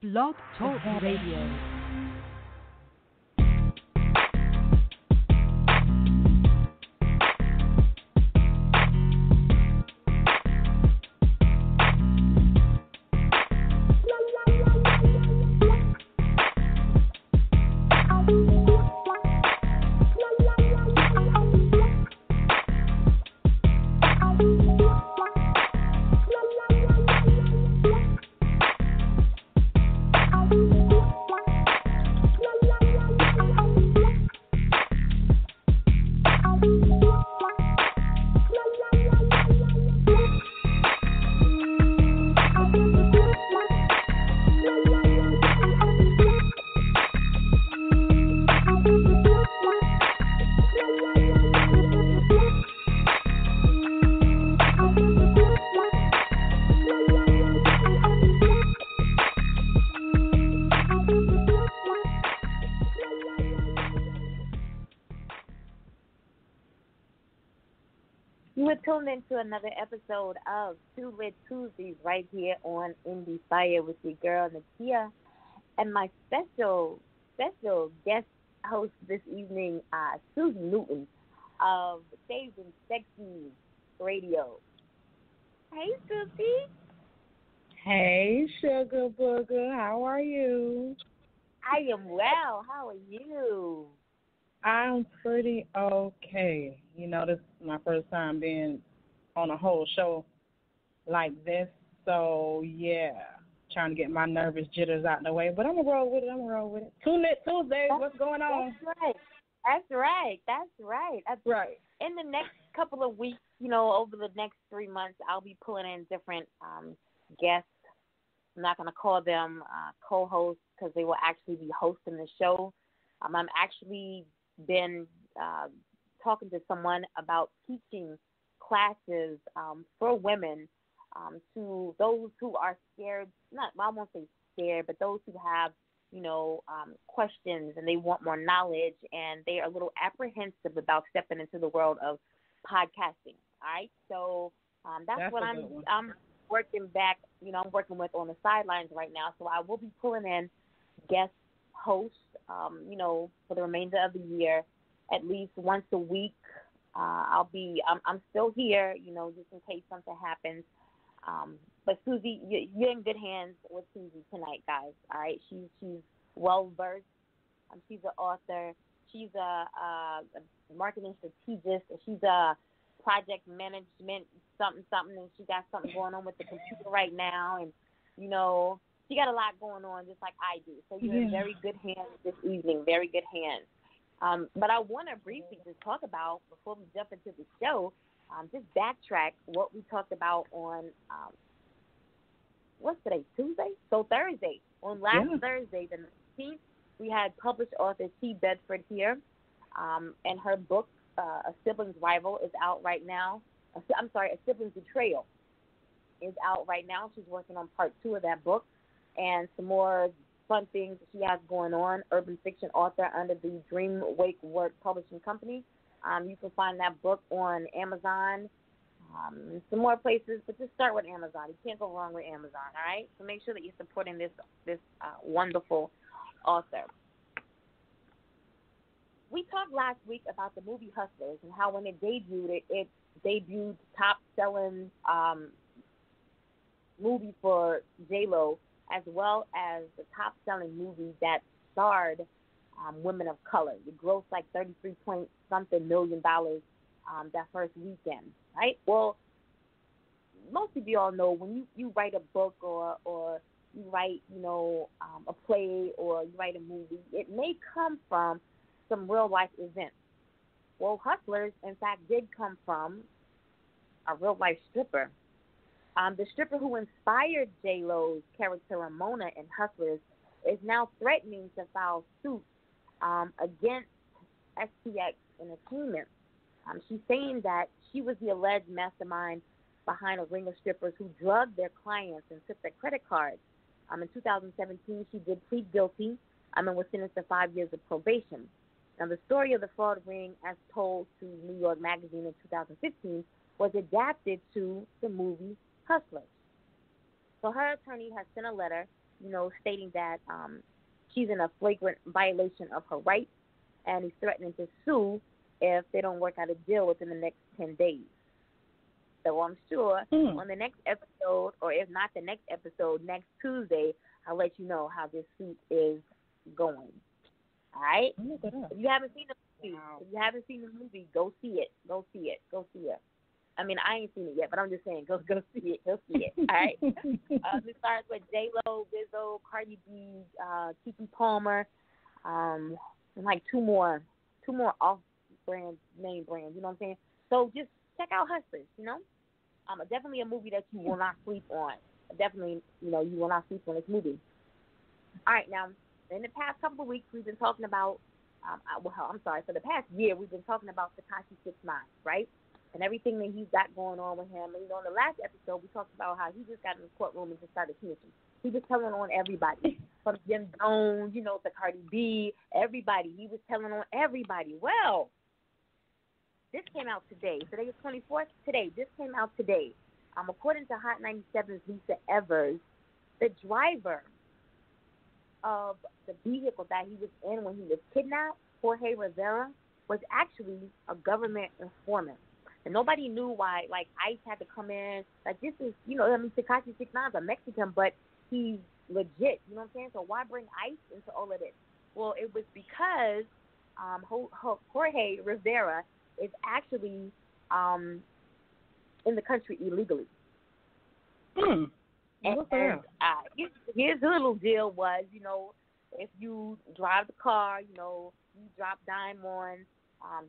Blog Talk Radio. Tuned into another episode of Two Lit Tuesdays right here on Endie Fiya with your girl Nakia and my special guest host this evening, Susie Newton of Saved and Sexy Radio. Hey, Susie. Hey, Sugar Booger. How are you? I am well. How are you? I'm pretty okay. You know, this is my first time being on a whole show like this. So, yeah, trying to get my nervous jitters out the way. But I'm going to roll with it. Two Lit Tuesdays, what's going on? That's right. Right. In the next couple of weeks, you know, over the next 3 months, I'll be pulling in different guests. I'm not going to call them co-hosts because they will actually be hosting the show. I'm actually been talking to someone about teaching classes for women to those who are scared, I won't say scared, but those who have, you know, questions and they want more knowledge and they are a little apprehensive about stepping into the world of podcasting. All right, so that's what I'm working back, you know, I'm working with on the sidelines right now. So I will be pulling in guest hosts, you know, for the remainder of the year, at least once a week. I'm still here, you know, just in case something happens. But Susie, you're in good hands with Susie tonight, guys. All right, she's well versed. She's an author. She's a marketing strategist. She's a project management something, and she got something going on with the computer right now, and you know. She got a lot going on, just like I do. So you're in very good hands this evening, very good hands. But I want to briefly just talk about, before we jump into the show, just backtrack what we talked about on, what's today, Tuesday? So Thursday. On last Thursday, the 19th, we had published author T. Bedford here, and her book, A Sibling's Rival, is out right now. A Sibling's Betrayal is out right now. She's working on part 2 of that book. And some more fun things she has going on, urban fiction author under the Dream Wake Work Publishing Company. You can find that book on Amazon, and some more places, but just start with Amazon. You can't go wrong with Amazon, all right? So make sure that you're supporting this wonderful author. We talked last week about the movie Hustlers and how when it debuted top-selling movie for J-Lo, as well as the top-selling movie that starred women of color. It grossed like $33-point-something million that first weekend, right? Well, most of you all know when you write a book or you write, you know, a play or you write a movie, it may come from some real-life events. Well, Hustlers, in fact, did come from a real-life stripper. The stripper who inspired J-Lo's character Ramona in Hustlers is now threatening to file suit against STX Entertainment. She's saying that she was the alleged mastermind behind a ring of strippers who drugged their clients and took their credit cards. In 2017, she did plead guilty and was sentenced to 5 years of probation. Now, the story of the fraud ring, as told to New York Magazine in 2015, was adapted to the movie Hustlers. So her attorney has sent a letter, stating that she's in a flagrant violation of her rights, and he's threatening to sue if they don't work out a deal within the next 10 days. So I'm sure on the next episode, or if not the next episode, next Tuesday, I'll let you know how this suit is going. All right? If you haven't seen the movie, go see it. Go see it. I mean, I ain't seen it yet, but I'm just saying, go see it. All right? It starts with J-Lo, Lizzo, Cardi B, Keke Palmer, and like two more off-brand, name brands. You know what I'm saying? So just check out Hustlers. Definitely a movie that you will not sleep on. Definitely, you will not sleep on this movie. All right, now, in the past couple of weeks, we've been talking about, for the past year, we've been talking about Tekashi 6ix9ine, right? And everything that he's got going on with him. And, in the last episode, we talked about how he just got in the courtroom and just started snitching. He was telling on everybody, from Jim Jones, to Cardi B, everybody. He was telling on everybody. Well, this came out today. Today is 24th. This came out today. According to Hot 97's Lisa Evers, the driver of the vehicle that he was in when he was kidnapped, Jorge Rivera, was actually a government informant. And nobody knew why, ICE had to come in. This is, Tekashi 6ix9ine's a Mexican, but he's legit, you know what I'm saying? So why bring ICE into all of this? Well, it was because Jorge Rivera is actually in the country illegally. And his little deal was, if you drive the car, you drop dime on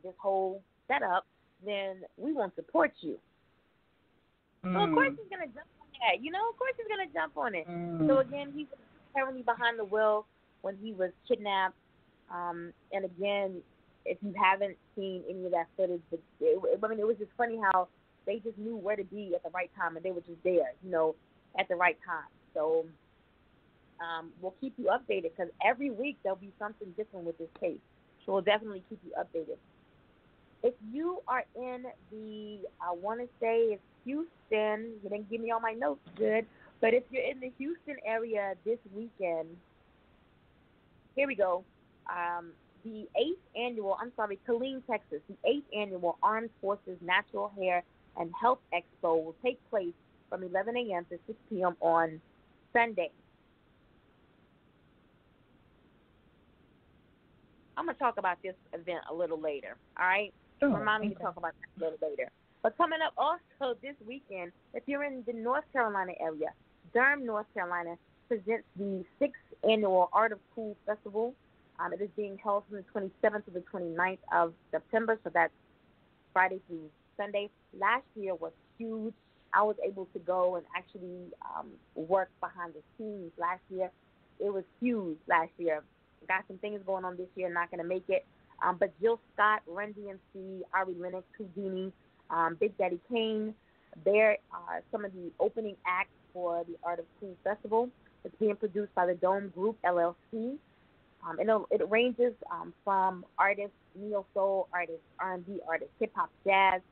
this whole setup, then we won't support you. So, of course, he's going to jump on that. Of course he's going to jump on it. So, again, he was apparently behind the wheel when he was kidnapped. And, again, if you haven't seen any of that footage, it was just funny how they just knew where to be at the right time, and they were just there, at the right time. So we'll keep you updated because every week there'll be something different with this case. So we'll definitely keep you updated. If you are in I want to say it's Houston, you didn't give me all my notes, good, but if you're in the Houston area this weekend, here we go. The 8th annual, Killeen, Texas, the 8th annual Armed Forces Natural Hair and Health Expo will take place from 11 a.m. to 6 p.m. on Sunday. I'm going to talk about this event a little later, all right? Remind me to talk about that a little later. But coming up also this weekend, if you're in the North Carolina area, Durham, North Carolina, presents the 6th annual Art of Cool Festival. It is being held from the 27th to the 29th of September, so that's Friday through Sunday. Last year was huge. I was able to go and actually work behind the scenes last year. It was huge last year. Got some things going on this year, not going to make it. But Jill Scott, Run DMC, Ari Lennox, Houdini, Big Daddy Kane, they're some of the opening acts for the Art of Cool Festival. It's being produced by the Dome Group, LLC. It ranges from artists, neo-soul artists, R&B artists, hip-hop, jazz,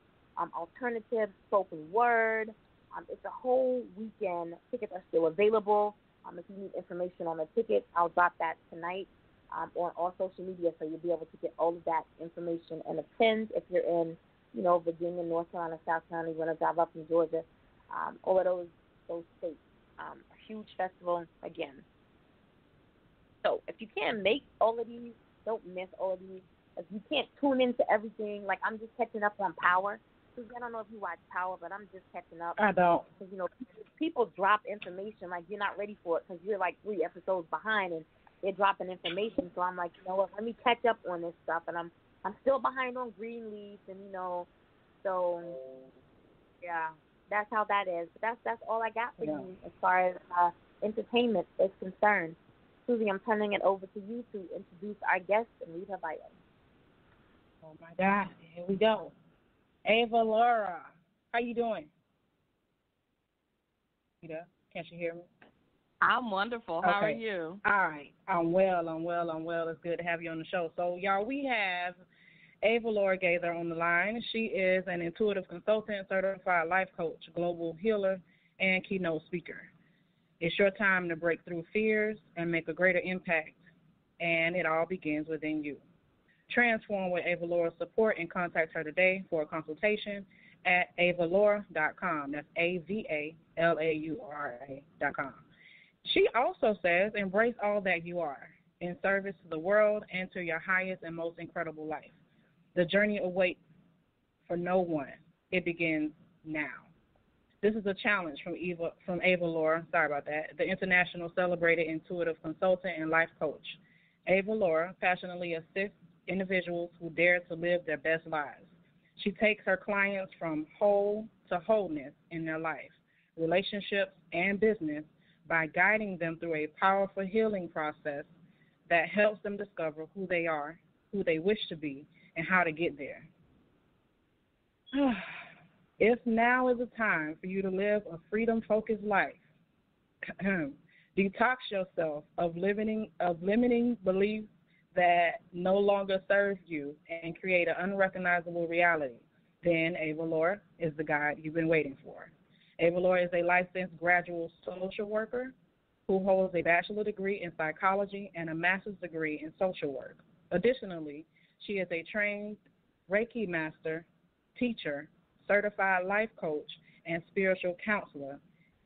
alternative, spoken word. It's a whole weekend. Tickets are still available. If you need information on the tickets, I'll drop that tonight on all social media, so you'll be able to get all of that information and the pins if you're in, Virginia, North Carolina, South Carolina, you want to drive up from Georgia, all of those states. A huge festival again. So if you can't make all of these, don't miss all of these. If you can't tune into everything, I'm just catching up on Power. I don't know if you watch Power, but I'm just catching up. I don't. Because, people drop information you're not ready for it because you're 3 episodes behind and they're dropping information. So I'm like, let me catch up on this stuff. And I'm still behind on Greenleaf and, so, yeah, that's how that is. But that's all I got for you as far as entertainment is concerned. Susie, I'm turning it over to you to introduce our guest and read her bio. Oh, my God. Here we go. Avalaura, how you doing? Can't you hear me? I'm wonderful. How are you? All right. I'm well. It's good to have you on the show. So, y'all, we have Avalaura Gaither on the line. She is an intuitive consultant, certified life coach, global healer, and keynote speaker. It's your time to break through fears and make a greater impact, and it all begins within you. Transform with Avalaura's support and contact her today for a consultation at avalaura.com. That's AVALAURA.com. She also says, embrace all that you are in service to the world and to your highest and most incredible life. The journey awaits for no one. It begins now. This is a challenge from Avalaura, sorry about that, the international celebrated intuitive consultant and life coach. Avalaura passionately assists individuals who dare to live their best lives. She takes her clients from whole to wholeness in their life, relationships, and business by guiding them through a powerful healing process that helps them discover who they are, who they wish to be, and how to get there. If now is a time for you to live a freedom-focused life, detox yourself of limiting beliefs that no longer serve you and create an unrecognizable reality, then Avalaura is the guide you've been waiting for. Avalaura is a licensed graduate social worker who holds a bachelor's degree in psychology and a master's degree in social work. Additionally, she is a trained Reiki master, teacher, certified life coach, and spiritual counselor,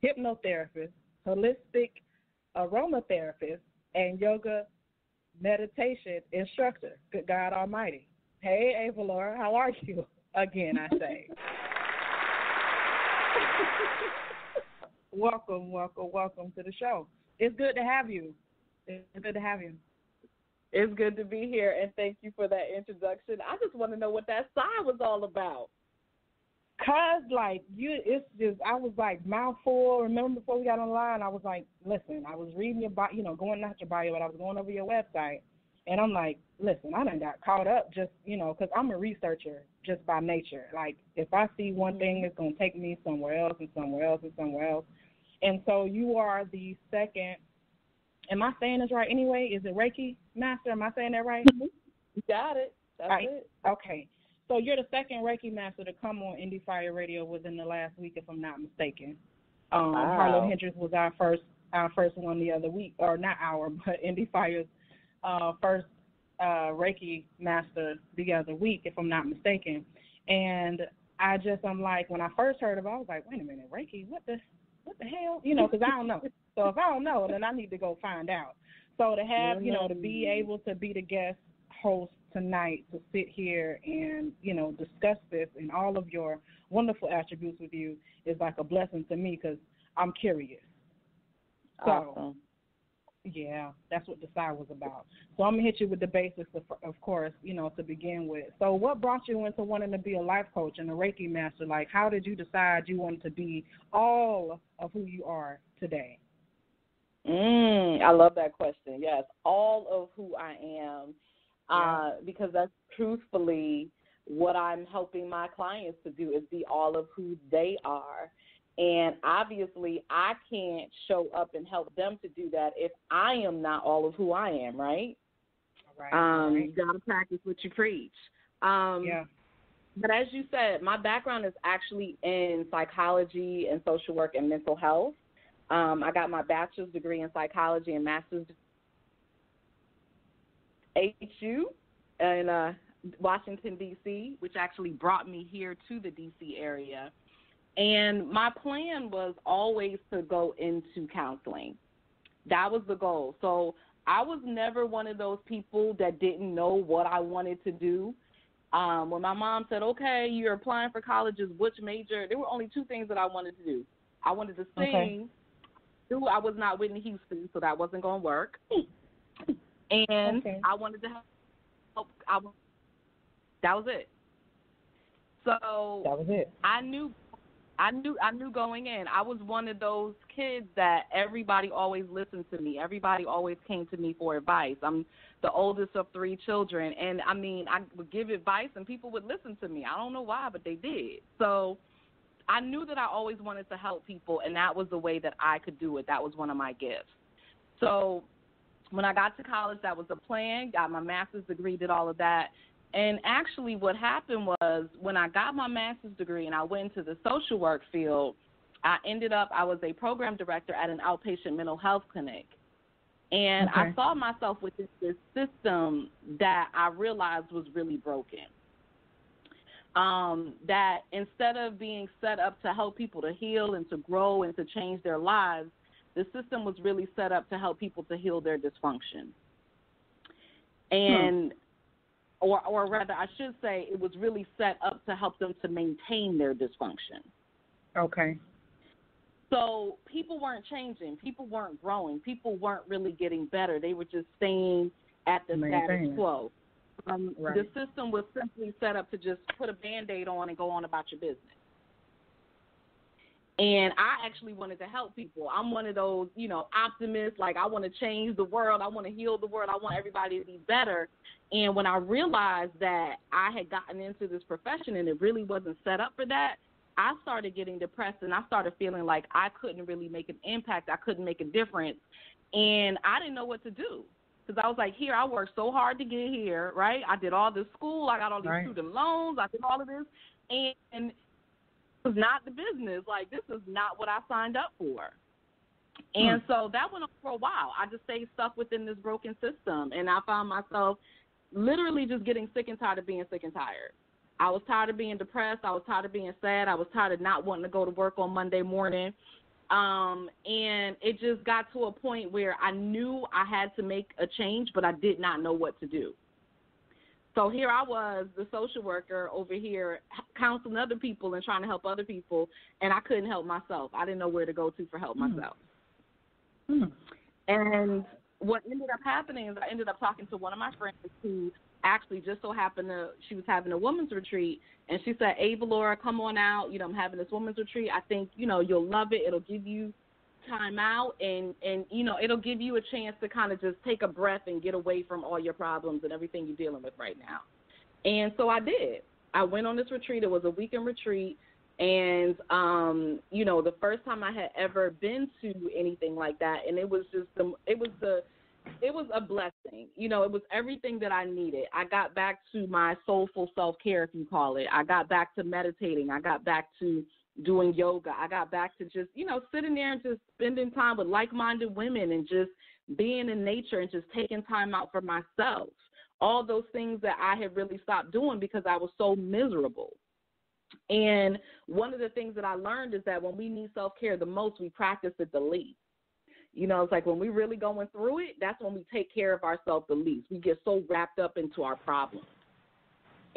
hypnotherapist, holistic aromatherapist, and yoga meditation instructor. Good God Almighty. Hey, Avalaura, how are you? Again, I say. Welcome to the show. It's good to have you. It's good to have you. It's good to be here, and thank you for that introduction. I just want to know what that sign was all about. Cause it's just I was like mouthful. Remember before we got online, I was like, listen, I was reading your bio, going not your bio, but I was going over your website, and I'm like, listen, I done got caught up just because I'm a researcher just by nature. Like if I see one thing, it's gonna take me somewhere else and somewhere else and somewhere else. And so you are the second. Am I saying this right? Anyway, is it Reiki Master? Am I saying that right? You got it. That's right. It. Okay. So you're the second Reiki Master to come on Endie Fiya Radio within the last week, if I'm not mistaken. Wow. Harlow Hendricks was our first one the other week, or not our, but Endie Fiya's first Reiki Master the other week, if I'm not mistaken. And I'm like, when I first heard about it, I was like, wait a minute, Reiki, what the hell? Because I don't know. So if I don't know, then I need to go find out. So to have, to be able to be the guest host tonight, to sit here and, discuss this and all of your wonderful attributes with you is like a blessing to me because I'm curious. Awesome. So, yeah, that's what the side was about. So I'm going to hit you with the basics, of course, to begin with. So what brought you into wanting to be a life coach and a Reiki master? Like, how did you decide you wanted to be all of who you are today? I love that question. Yes, all of who I am. Because that's truthfully what I'm helping my clients to do is be all of who they are. And obviously I can't show up and help them to do that if I am not all of who I am, right? Right. You got to practice what you preach. But as you said, my background is actually in psychology and social work and mental health. I got my bachelor's degree in psychology and master's HU in Washington, D.C., which actually brought me here to the D.C. area. And my plan was always to go into counseling. That was the goal. So I was never one of those people that didn't know what I wanted to do. When my mom said, okay, you're applying for colleges, which major? There were only two things that I wanted to do. I wanted to sing. Okay. I was not Whitney Houston, so that wasn't going to work. And I wanted to help. That was it. So that was it. I knew going in. I was one of those kids that everybody always listened to me. Everybody always came to me for advice. I'm the oldest of three children, and I would give advice and people would listen to me. I don't know why, but they did. So I knew that I always wanted to help people, and that was the way that I could do it. That was one of my gifts. So when I got to college, that was the plan, got my master's degree, did all of that. And actually what happened was when I got my master's degree and I went into the social work field, I was a program director at an outpatient mental health clinic. And I saw myself within this system that I realized was really broken. That instead of being set up to help people to heal and to grow and to change their lives, the system was really set up to help people to heal their dysfunction. And, or rather, I should say, it was really set up to help them to maintain their dysfunction. Okay. So people weren't changing. People weren't growing. People weren't really getting better. They were just staying at the status quo. The system was simply set up to just put a Band-Aid on and go on about your business. And I actually wanted to help people. I'm one of those, optimists, like I want to change the world. I want to heal the world. I want everybody to be better. And when I realized that I had gotten into this profession and it really wasn't set up for that, I started getting depressed and I started feeling like I couldn't really make an impact. I couldn't make a difference. And I didn't know what to do. Because I was like, here, I worked so hard to get here, right? I did all this school. I got all these student loans. I did all of this. And it was not the business. Like, this is not what I signed up for. And so that went on for a while. I just stayed stuck within this broken system. And I found myself literally just getting sick and tired of being sick and tired. I was tired of being depressed. I was tired of being sad. I was tired of not wanting to go to work on Monday morning. And it just got to a point where I knew I had to make a change, but I did not know what to do. So here I was, the social worker over here, counseling other people and trying to help other people, and I couldn't help myself. I didn't know where to go to for help myself. And what ended up happening is I ended up talking to one of my friends who actually just so happened she was having a women's retreat, and she said, Avalaura, come on out. I'm having this women's retreat. I think, you'll love it. It'll give you time out, and it'll give you a chance to kind of just take a breath and get away from all your problems and everything you're dealing with right now. And so I did. I went on this retreat. It was a weekend retreat. And, the first time I had ever been to anything like that, and it was just it was a blessing. It was everything that I needed. I got back to my soulful self-care, if you call it. I got back to meditating. I got back to doing yoga. I got back to just, sitting there and just spending time with like-minded women and just being in nature and just taking time out for myself. All those things that I had really stopped doing because I was so miserable. And one of the things that I learned is that when we need self-care the most, we practice it the least. It's like when we're really going through it, that's when we take care of ourselves the least. We get so wrapped up into our problems.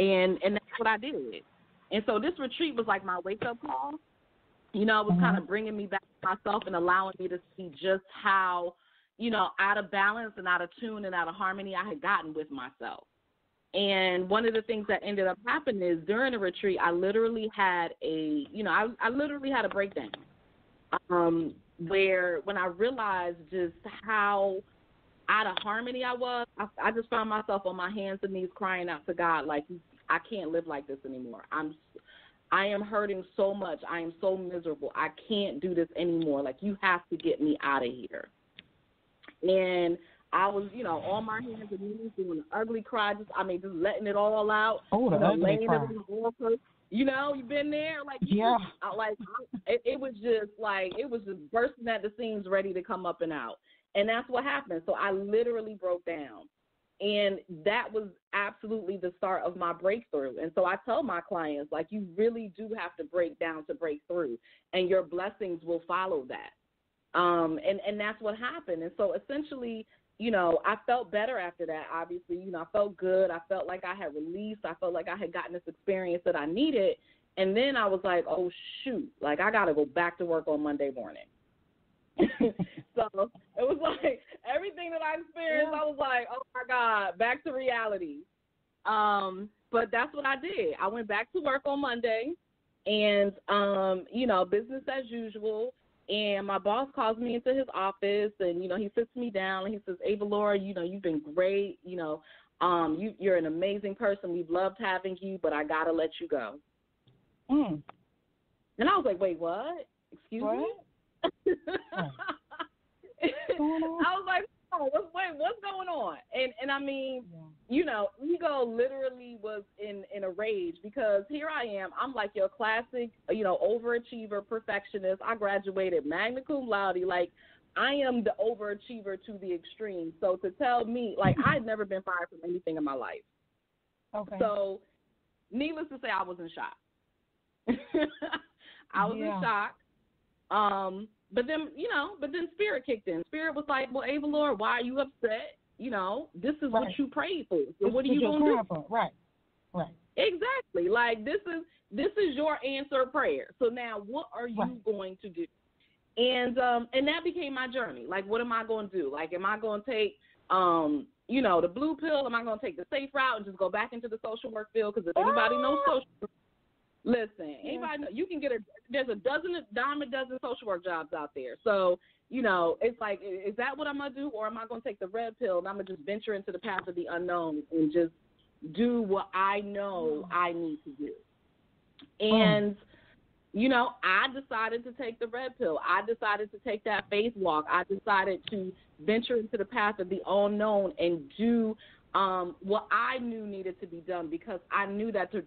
And that's what I did. And so this retreat was like my wake-up call. It was kind of bringing me back to myself and allowing me to see just how, out of balance and out of tune and out of harmony I had gotten with myself. And one of the things that ended up happening is during the retreat, I literally had a breakdown. Where when I realized just how out of harmony I was, I just found myself on my hands and knees crying out to God, like, I can't live like this anymore. I am hurting so much. I am so miserable. I can't do this anymore. Like, you have to get me out of here. And I was, on my hands and knees doing an ugly cry, just letting it all out. Oh, the ugly cry. You've been there, like, yeah. It was just bursting at the seams, ready to come up and out. And that's what happened. So I literally broke down. And that was absolutely the start of my breakthrough. And so I tell my clients, like, you really do have to break down to break through, and your blessings will follow that. And that's what happened. And so essentially, I felt better after that, obviously. I felt good. I felt like I had released. I felt like I had gotten this experience that I needed. And then I was like, oh, shoot, like, I got to go back to work on Monday morning. So it was like everything that I experienced, I was like, oh, my God, back to reality. But that's what I did. I went back to work on Monday and, business as usual. And my boss calls me into his office, and, he sits me down, and he says, Avalaura, you've been great. You're an amazing person. We've loved having you, but I got to let you go. And I was like, wait, what? Excuse me? I was like, oh, what's going on? And ego literally was in a rage because here I am. I'm like your classic, overachiever, perfectionist. I graduated magna cum laude. Like, I am the overachiever to the extreme. So to tell me, like, I'd never been fired from anything in my life. Okay. So needless to say, I was in shock. I was in shock. But then Spirit kicked in. Spirit was like, well, Avalaura, why are you upset? This is what you prayed for. So what are you going to do? Right. Exactly. Like, this is your answered prayer. So now what are you going to do? And that became my journey. Like, what am I going to do? Like, am I going to take, the blue pill? Am I going to take the safe route and just go back into the social work field? Because if anybody knows social work, listen, anybody know, you can get there's a dime a dozen social work jobs out there. So, it's like, is that what I'm going to do? Or am I going to take the red pill and I'm going to just venture into the path of the unknown and just do what I know I need to do? And, I decided to take the red pill. I decided to take that faith walk. I decided to venture into the path of the unknown and do what I knew needed to be done, because I knew that the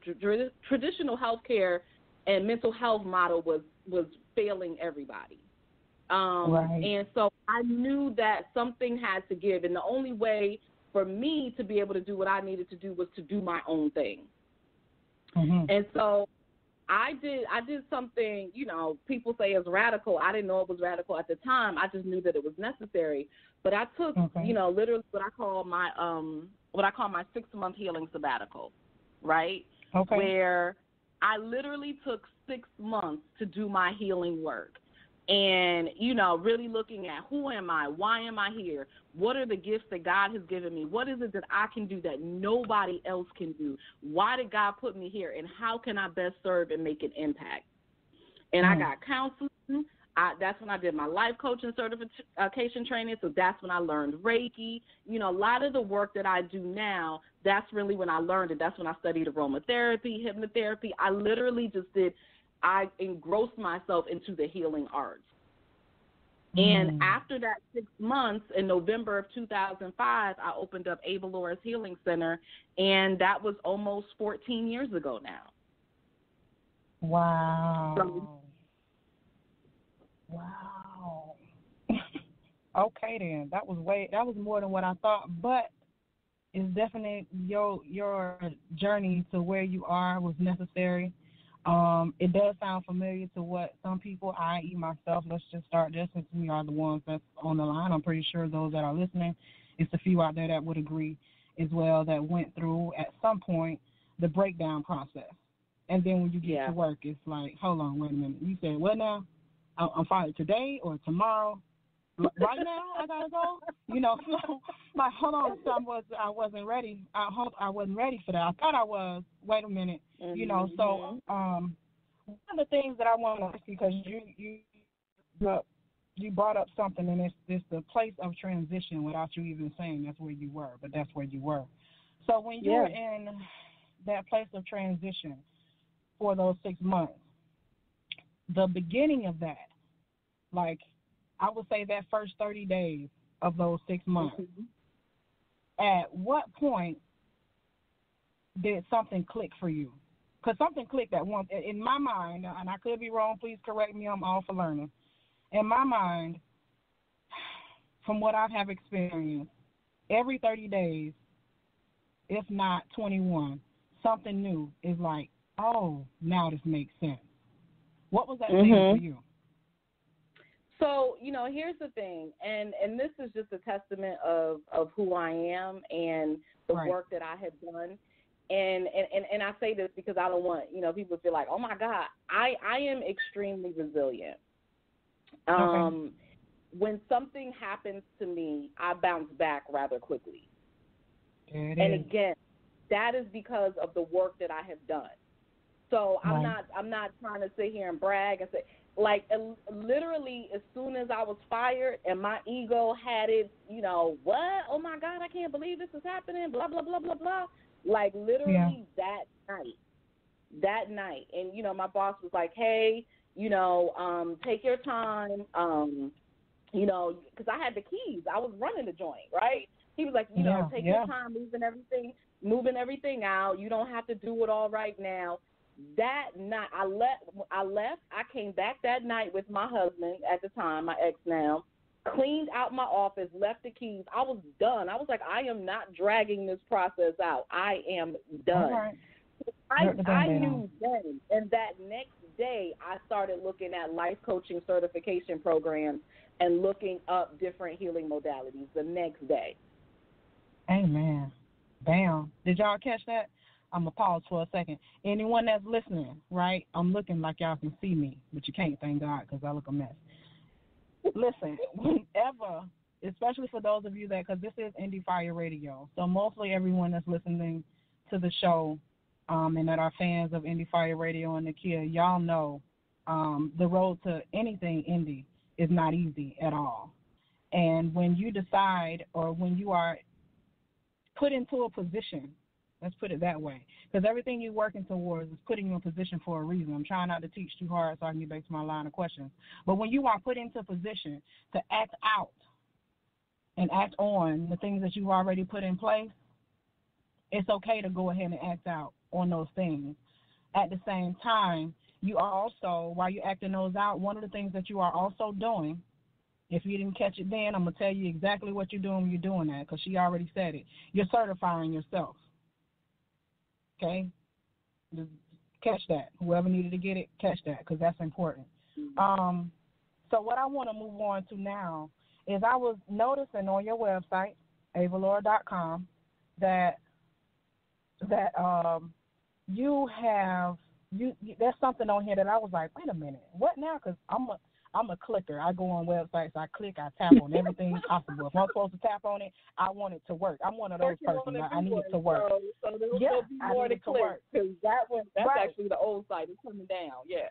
traditional healthcare and mental health model was failing everybody. And so I knew that something had to give, and the only way for me to be able to do what I needed to do was to do my own thing. And so I did something, people say is radical. I didn't know it was radical at the time. I just knew that it was necessary. But I took, literally what I call my 6-month healing sabbatical, right? Where I literally took 6 months to do my healing work. And, really looking at who am I? Why am I here? What are the gifts that God has given me? What is it that I can do that nobody else can do? Why did God put me here? And how can I best serve and make an impact? And I got counseling. That's when I did my life coaching certification training. So that's when I learned Reiki. A lot of the work that I do now, that's really when I learned it. That's when I studied aromatherapy, hypnotherapy. I literally I engrossed myself into the healing arts. And after that 6 months, in November of 2005, I opened up Avalaura's Healing Center, and that was almost 14 years ago now. Wow. Wow. Okay, then. That was more than what I thought, but it's definitely your journey to where you are was necessary. It does sound familiar to what some people, i.e. myself, let's just start there since we are the ones that's on the line. I'm pretty sure those that are listening, it's a few out there that would agree as well that went through at some point the breakdown process. And then when you get to work, it's like, hold on, wait a minute. You said, what now? I'm fired today or tomorrow? Right now I gotta go? So like, hold on, so I wasn't ready. I wasn't ready for that. I thought I was. Wait a minute. So one of the things that I want to ask you, because you brought up something, and it's the place of transition without you even saying that's where you were, but that's where you were. So when you were in that place of transition for those 6 months, the beginning of that, like, I would say that first 30 days of those 6 months, at what point did something click for you? Because something clicked at once. In my mind, and I could be wrong, please correct me, I'm all for learning. In my mind, from what I have experienced, every 30 days, if not 21, something new is like, oh, now this makes sense. What was that thing for you? So, here's the thing, and this is just a testament of who I am and the work that I have done. And I say this because I don't want, people to feel like, oh, my God, I am extremely resilient. When something happens to me, I bounce back rather quickly. And again, that is because of the work that I have done. So I'm not trying to sit here and brag and say, like, literally, as soon as I was fired and my ego had it, what? Oh, my God, I can't believe this is happening, blah, blah, blah, blah, blah. Like, literally that night. And, my boss was like, hey, take your time. because I had the keys. I was running the joint, right? He was like, take your time moving everything out. You don't have to do it all right now. That night, I left. I came back that night with my husband at the time, my ex now, cleaned out my office, left the keys. I was done. I was like, I am not dragging this process out. I am done. All right. I knew then, and that next day I started looking at life coaching certification programs and looking up different healing modalities the next day. Amen. Bam. Did y'all catch that? I'm going to pause for a second. Anyone that's listening, right, I'm looking like y'all can see me, but you can't, thank God, because I look a mess. Listen, whenever, especially for those of you that, because this is Endie Fiya Radio, so mostly everyone that's listening to the show and that are fans of Endie Fiya Radio and Nakia, y'all know the road to anything indie is not easy at all. And when you decide, or when you are put into a position, let's put it that way, because everything you're working towards is putting you in position for a reason. I'm trying not to teach too hard so I can get back to my line of questions. But when you are put into a position to act out and act on the things that you've already put in place, it's okay to go ahead and act out on those things. At the same time, you are also, while you're acting those out, one of the things that you are also doing, if you didn't catch it then, I'm going to tell you exactly what you're doing when you're doing that, because she already said it. You're certifying yourself. Okay? Just catch that. Whoever needed to get it, catch that, because that's important. So what I want to move on to now is I was noticing on your website, avalaura.com, that you have there's something on here that I was like, wait a minute, what now? Because I'm a clicker. I go on websites, I click, I tap on everything possible. If I'm supposed to tap on it, I want it to work. I'm one of those persons. I need it to work. So there will be more to click, because that's right. Actually the old site. It's coming down. Yeah.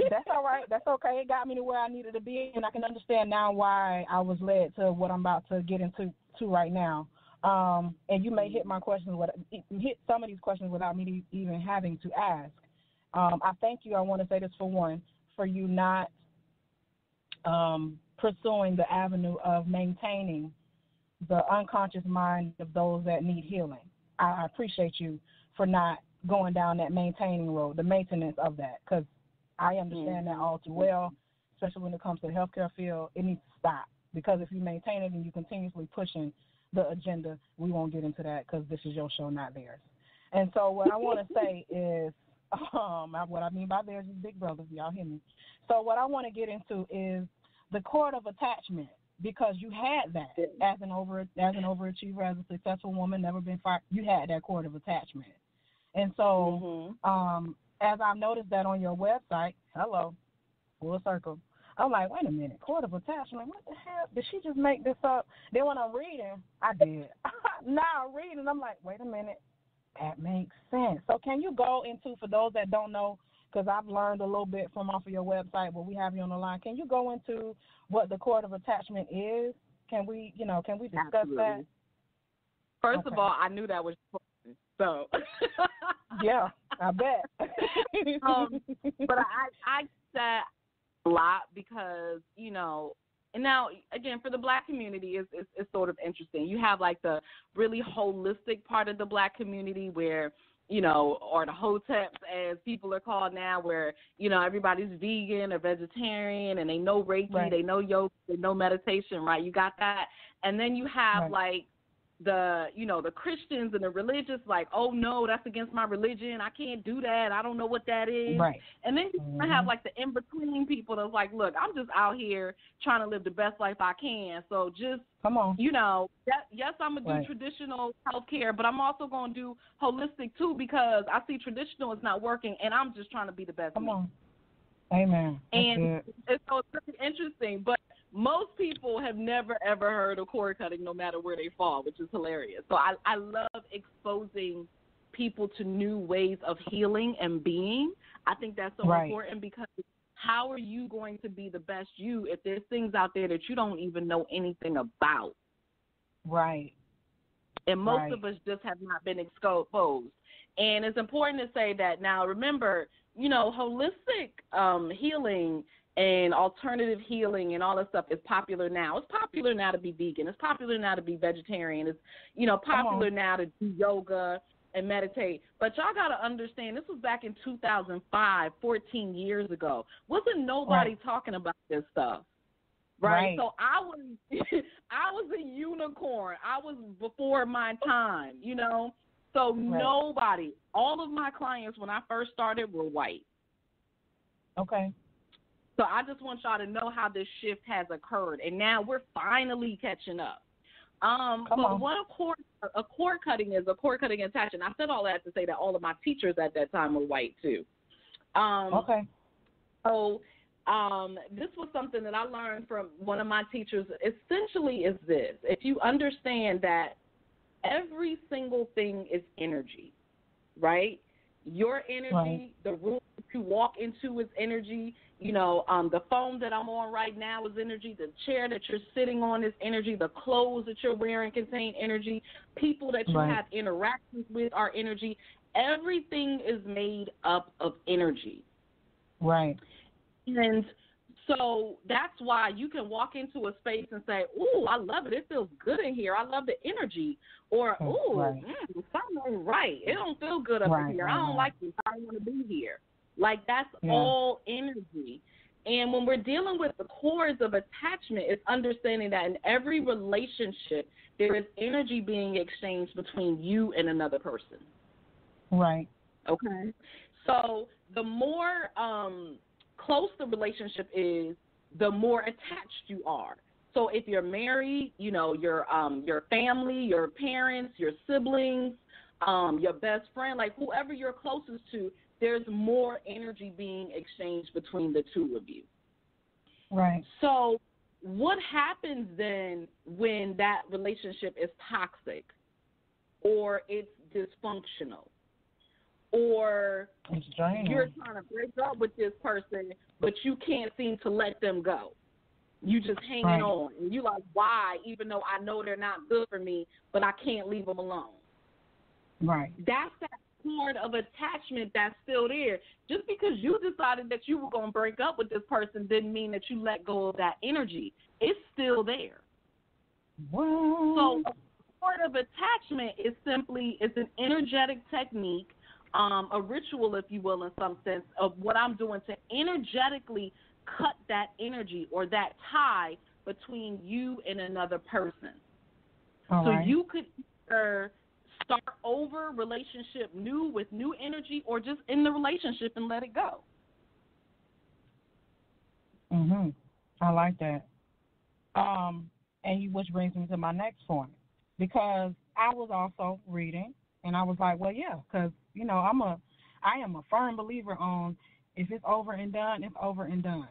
That's all right. That's okay. It got me to where I needed to be, and I can understand now why I was led to what I'm about to get into right now. And you may hit my questions, hit some of these questions without me even having to ask. I thank you. I want to say this for one, for you not pursuing the avenue of maintaining the unconscious mind of those that need healing. I appreciate you for not going down that maintaining road, the maintenance of that, because I understand that all too well, especially when it comes to the healthcare field. It needs to stop, because if you maintain it and you continuously pushing the agenda, we won't get into that, because this is your show, not theirs. And so what I want to say is, what I mean by theirs is big brothers, y'all hear me. So what I want to get into is the cord of attachment, because you had that as an overachiever, as a successful woman, never been fired. You had that cord of attachment. And so as I've noticed that on your website, full circle, I'm like, wait a minute, cord of attachment, what the hell? Did she just make this up? Then when I'm reading, I did. Now I'm reading, I'm like, wait a minute, that makes sense. So can you go into, for those that don't know, because I've learned a little bit from off of your website, but we have you on the line, can you go into what the cord of attachment is? Can we discuss Absolutely. that? First of all, I knew that was important, so. Yeah, I bet. But I said a lot because, and now, again, for the Black community, it's sort of interesting. You have, like, the really holistic part of the Black community where, or the hoteps, as people are called now, where, everybody's vegan or vegetarian, and they know Reiki, right. They know yoga, they know meditation, right? You got that. And then you have, right. like, the Christians and the religious, like, oh no, that's against my religion, I can't do that, I don't know what that is. Right. And then you have like the in between people that's like, look, I'm just out here trying to live the best life I can. So just come on. Yes, I'm gonna do traditional healthcare, but I'm also gonna do holistic too, because I see traditional is not working, and I'm just trying to be the best. Come on. Amen. And so it's really interesting, but most people have never, ever heard of cord cutting, no matter where they fall, which is hilarious. So I love exposing people to new ways of healing and being. I think that's so important, because how are you going to be the best you if there's things out there that you don't even know anything about? Right. And most of us just have not been exposed. And it's important to say that now, remember, holistic healing and alternative healing and all that stuff is popular now. It's popular now to be vegan. It's popular now to be vegetarian. It's, popular now to do yoga and meditate. But y'all got to understand, this was back in 2005, 14 years ago. Wasn't nobody talking about this stuff. Right. So I was a unicorn. I was before my time, So nobody, all of my clients when I first started were white. Okay. So I just want y'all to know how this shift has occurred, and now we're finally catching up. But what a cord cutting is, a cord cutting attachment. I said all that to say that all of my teachers at that time were white too. Okay. So this was something that I learned from one of my teachers. Essentially is this: if you understand that every single thing is energy, right? Your energy, the room that you walk into is energy. The phone that I'm on right now is energy. The chair that you're sitting on is energy. The clothes that you're wearing contain energy. People that you have interactions with are energy. Everything is made up of energy. Right. And so that's why you can walk into a space and say, ooh, I love it. It feels good in here. I love the energy. Or, ooh, something ain't right. It don't feel good up in here. I don't like this. I don't want to be here. Like, that's all energy. And when we're dealing with the cords of attachment, it's understanding that in every relationship, there is energy being exchanged between you and another person. Right. Okay? So the more close the relationship is, the more attached you are. So if you're married, your family, your parents, your siblings, your best friend, like whoever you're closest to, there's more energy being exchanged between the two of you. Right. So what happens then when that relationship is toxic or it's dysfunctional? Or you're trying to break up with this person, but you can't seem to let them go. You just hanging on. And you like, why? Even though I know they're not good for me, but I can't leave them alone. Right. That's that cord of attachment that's still there. Just because you decided that you were going to break up with this person didn't mean that you let go of that energy. It's still there. What? So a cord of attachment is simply, it's an energetic technique, a ritual, if you will, in some sense, of what I'm doing to energetically cut that energy or that tie between you and another person. You could either start over relationship new with new energy or just in the relationship and let it go. I like that. Which brings me to my next point, because I was also reading and I was like, well, yeah, because I am a firm believer on if it's over and done, it's over and done.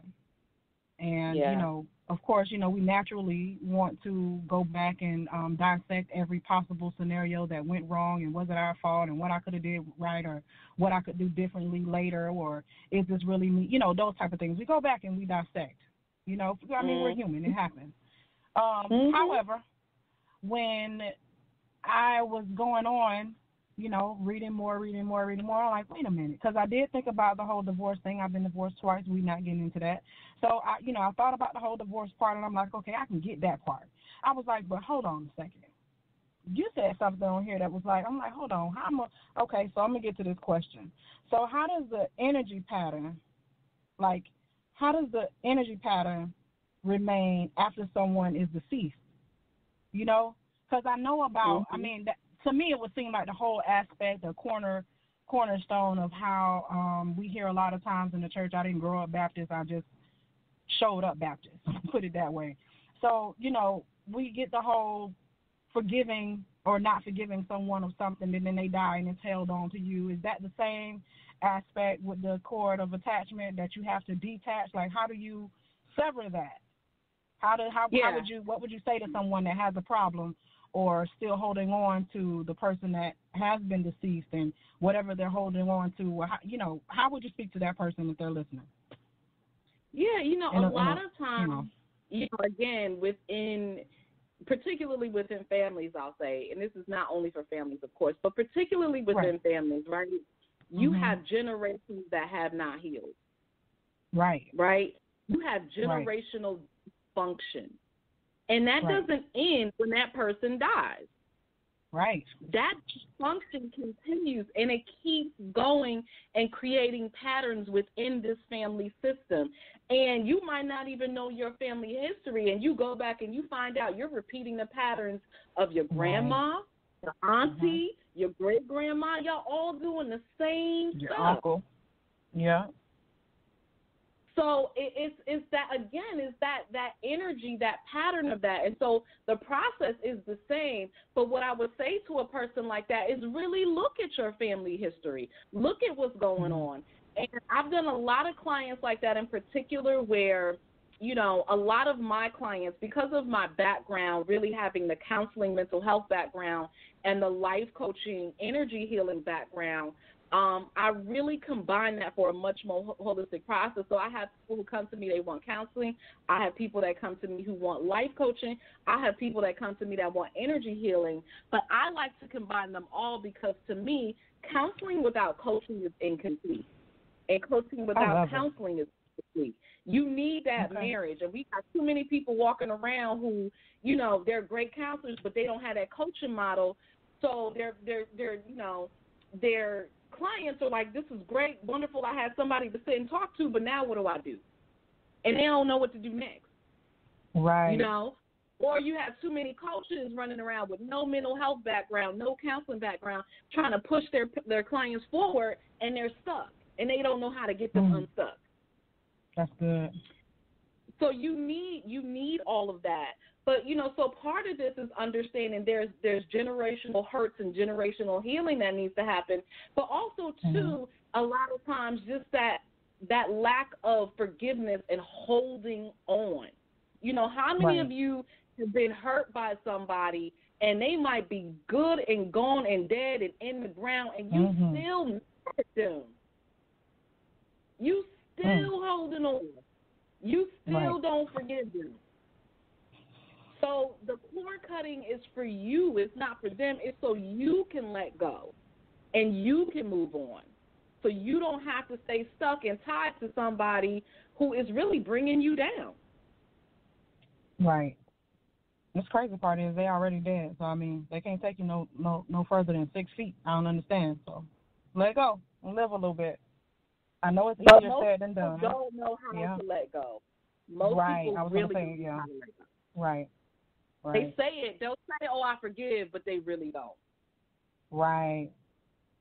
And, of course, we naturally want to go back and dissect every possible scenario that went wrong and was it our fault and what I could have did right or what I could do differently later or is this really me, those type of things. We go back and we dissect, we're human. It happens. However, when I was going on, reading more, I'm like, wait a minute, because I did think about the whole divorce thing. I've been divorced twice. We're not getting into that. So, I thought about the whole divorce part, and I'm like, okay, I can get that part. I was like, but hold on a second. You said something on here that was like, I'm like, hold on. Okay, so I'm going to get to this question. So how does the energy pattern remain after someone is deceased? Because I know about, to me, it would seem like the whole aspect, the cornerstone of how we hear a lot of times in the church. I didn't grow up Baptist. I just showed up Baptist, put it that way. So, we get the whole forgiving or not forgiving someone of something, and then they die and it's held on to you. Is that the same aspect with the cord of attachment that you have to detach? Like, how do you sever that? What would you say to someone that has a problem or still holding on to the person that has been deceased and whatever they're holding on to? How would you speak to that person if they're listening? Yeah, a lot of times, again, particularly within families, I'll say, and this is not only for families, of course, but particularly within families, right? You have generations that have not healed. Right. Right? You have generational function. And that Right. doesn't end when that person dies. Right. That function continues, and it keeps going and creating patterns within this family system. And you might not even know your family history, and you go back and you find out you're repeating the patterns of your grandma, your auntie, your great-grandma. Y'all all doing the same Your stuff. uncle. Yeah. So it's that, again, is that energy, that pattern of that. And so the process is the same. But what I would say to a person like that is really look at your family history. Look at what's going on. And I've done a lot of clients like that in particular where, you know, a lot of my clients, because of my background, really having the counseling, mental health background, and the life coaching, energy healing background, I really combine that for a much more holistic process. So I have people who come to me, they want counseling. I have people that come to me who want life coaching. I have people that come to me that want energy healing. But I like to combine them all because, to me, counseling without coaching is incomplete. And coaching without counseling is incomplete. You need that marriage. And we got too many people walking around who, you know, they're great counselors, but they don't have that coaching model. So they're you know, their clients are like, this is great, wonderful, I have somebody to sit and talk to, but now what do I do? And they don't know what to do next. Right. You know? Or you have too many coaches running around with no mental health background, no counseling background, trying to push their clients forward, and they're stuck, and they don't know how to get them unstuck. That's good. So you need all of that. But, you know, so part of this is understanding there's generational hurts and generational healing that needs to happen. But also, too, a lot of times just that lack of forgiveness and holding on. You know, how many of you have been hurt by somebody and they might be good and gone and dead and in the ground, and you still mad at them? You still holding on. You still don't forgive them. So the cord cutting is for you. It's not for them. It's so you can let go and you can move on. So you don't have to stay stuck and tied to somebody who is really bringing you down. Right. The crazy part is they already dead. So, I mean, they can't take you no further than 6 feet. I don't understand. So let go and live a little bit. I know it's easier said than done. Most people don't know how to let go. Most people really don't know how to let go. Right. They say it. They'll say, oh, I forgive, but they really don't. Right.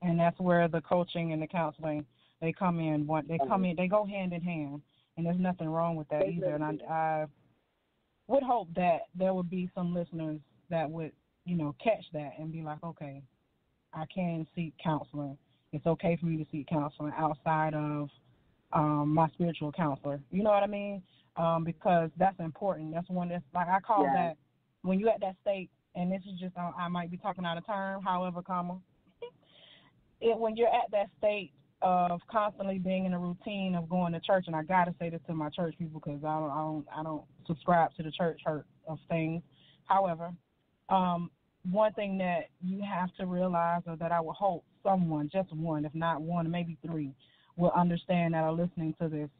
And that's where the coaching and the counseling, they come in. They go hand in hand, and there's nothing wrong with that either. And I would hope that there would be some listeners that would, you know, catch that and be like, okay, I can seek counseling. It's okay for me to seek counseling outside of my spiritual counselor. You know what I mean? Because that's important. That's one that's, like, I call that, when you're at that state, and this is just, I might be talking out of term, however, when you're at that state of constantly being in a routine of going to church, and I got to say this to my church people because I don't subscribe to the church hurt of things. However, one thing that you have to realize, or that I would hope someone, just one, if not one, maybe three, will understand that are listening to this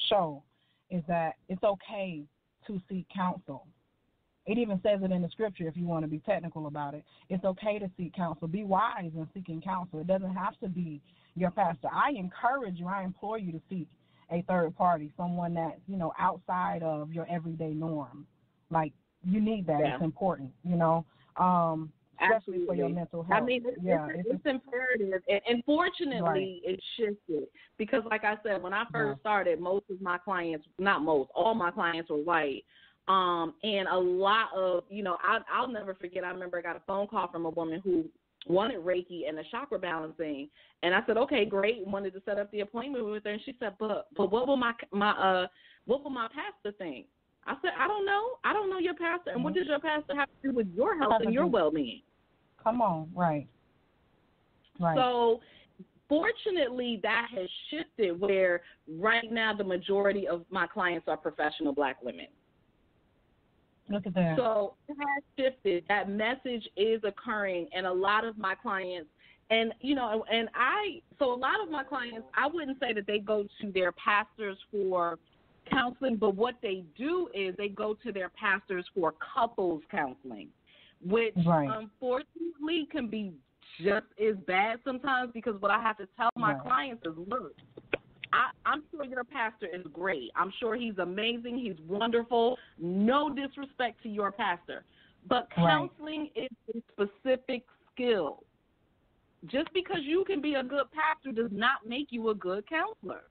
show, is that it's okay to seek counsel. It even says it in the scripture if you want to be technical about it. It's okay to seek counsel. Be wise in seeking counsel. It doesn't have to be your pastor. I encourage you, I implore you to seek a third party, someone that's, you know, outside of your everyday norm. Like, you need that. It's important, you know, especially for your mental health. I mean, it's imperative. And fortunately, it shifted because, like I said, when I first started, most of my clients, not most, all my clients were white. And a lot of, you know, I'll never forget, I remember I got a phone call from a woman who wanted Reiki and a chakra balancing. And I said, okay, great, wanted to set up the appointment with her. And she said, but what will my pastor think? I said, I don't know your pastor. And what does your pastor have to do with your health and your well-being? Come on, right. So fortunately, that has shifted where right now the majority of my clients are professional Black women. Look at that. So it has shifted. That message is occurring, and a lot of my clients, and, you know, so a lot of my clients, I wouldn't say that they go to their pastors for counseling, but what they do is they go to their pastors for couples counseling, which unfortunately can be just as bad sometimes, because what I have to tell my clients is, look, I'm sure your pastor is great. I'm sure he's amazing. He's wonderful. No disrespect to your pastor. But counseling is a specific skill. Just because you can be a good pastor does not make you a good counselor.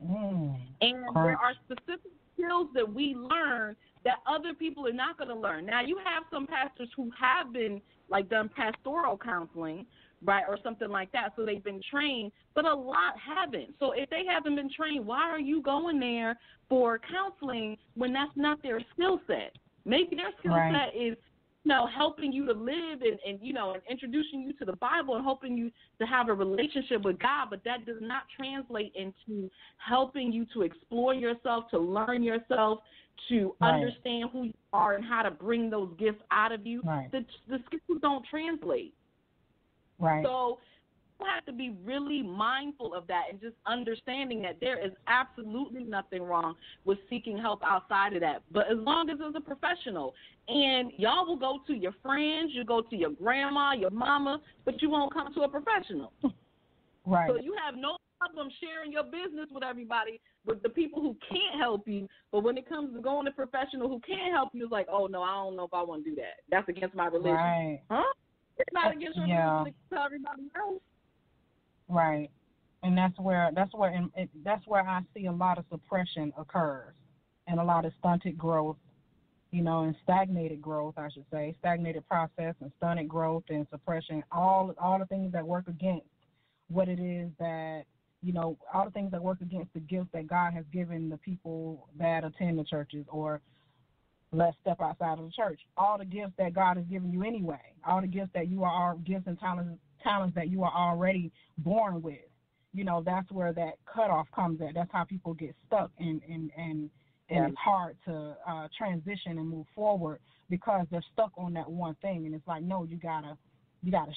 And there are specific skills that we learn that other people are not going to learn. Now, you have some pastors who have been, like, done pastoral counseling, right, or something like that, so they've been trained, but a lot haven't. So if they haven't been trained, why are you going there for counseling when that's not their skill set? Maybe their skill set is, helping you to live and and introducing you to the Bible and helping you to have a relationship with God, but that does not translate into helping you to explore yourself, to learn yourself, to understand who you are and how to bring those gifts out of you. The skills don't translate. So you have to be really mindful of that and just understanding that there is absolutely nothing wrong with seeking help outside of that. But as long as it's a professional, and y'all will go to your friends, you go to your grandma, your mama, but you won't come to a professional. So you have no problem sharing your business with everybody, with the people who can't help you. But when it comes to going to a professional who can't help you, it's like, oh, no, I don't know if I want to do that. That's against my religion. It's not against your religion to tell everybody else. And that's where I see a lot of suppression occurs, and a lot of stunted growth, and stagnated growth, I should say, stagnated process and stunted growth and suppression, all the things that work against what it is that, all the things that work against the gifts that God has given the people that attend the churches, or let's step outside of the church. All the gifts that God has given you anyway, all the gifts that you are, gifts and talents that you are already born with, that's where that cutoff comes at. That's how people get stuck, and it's hard to transition and move forward because they're stuck on that one thing. And it's like, no, you gotta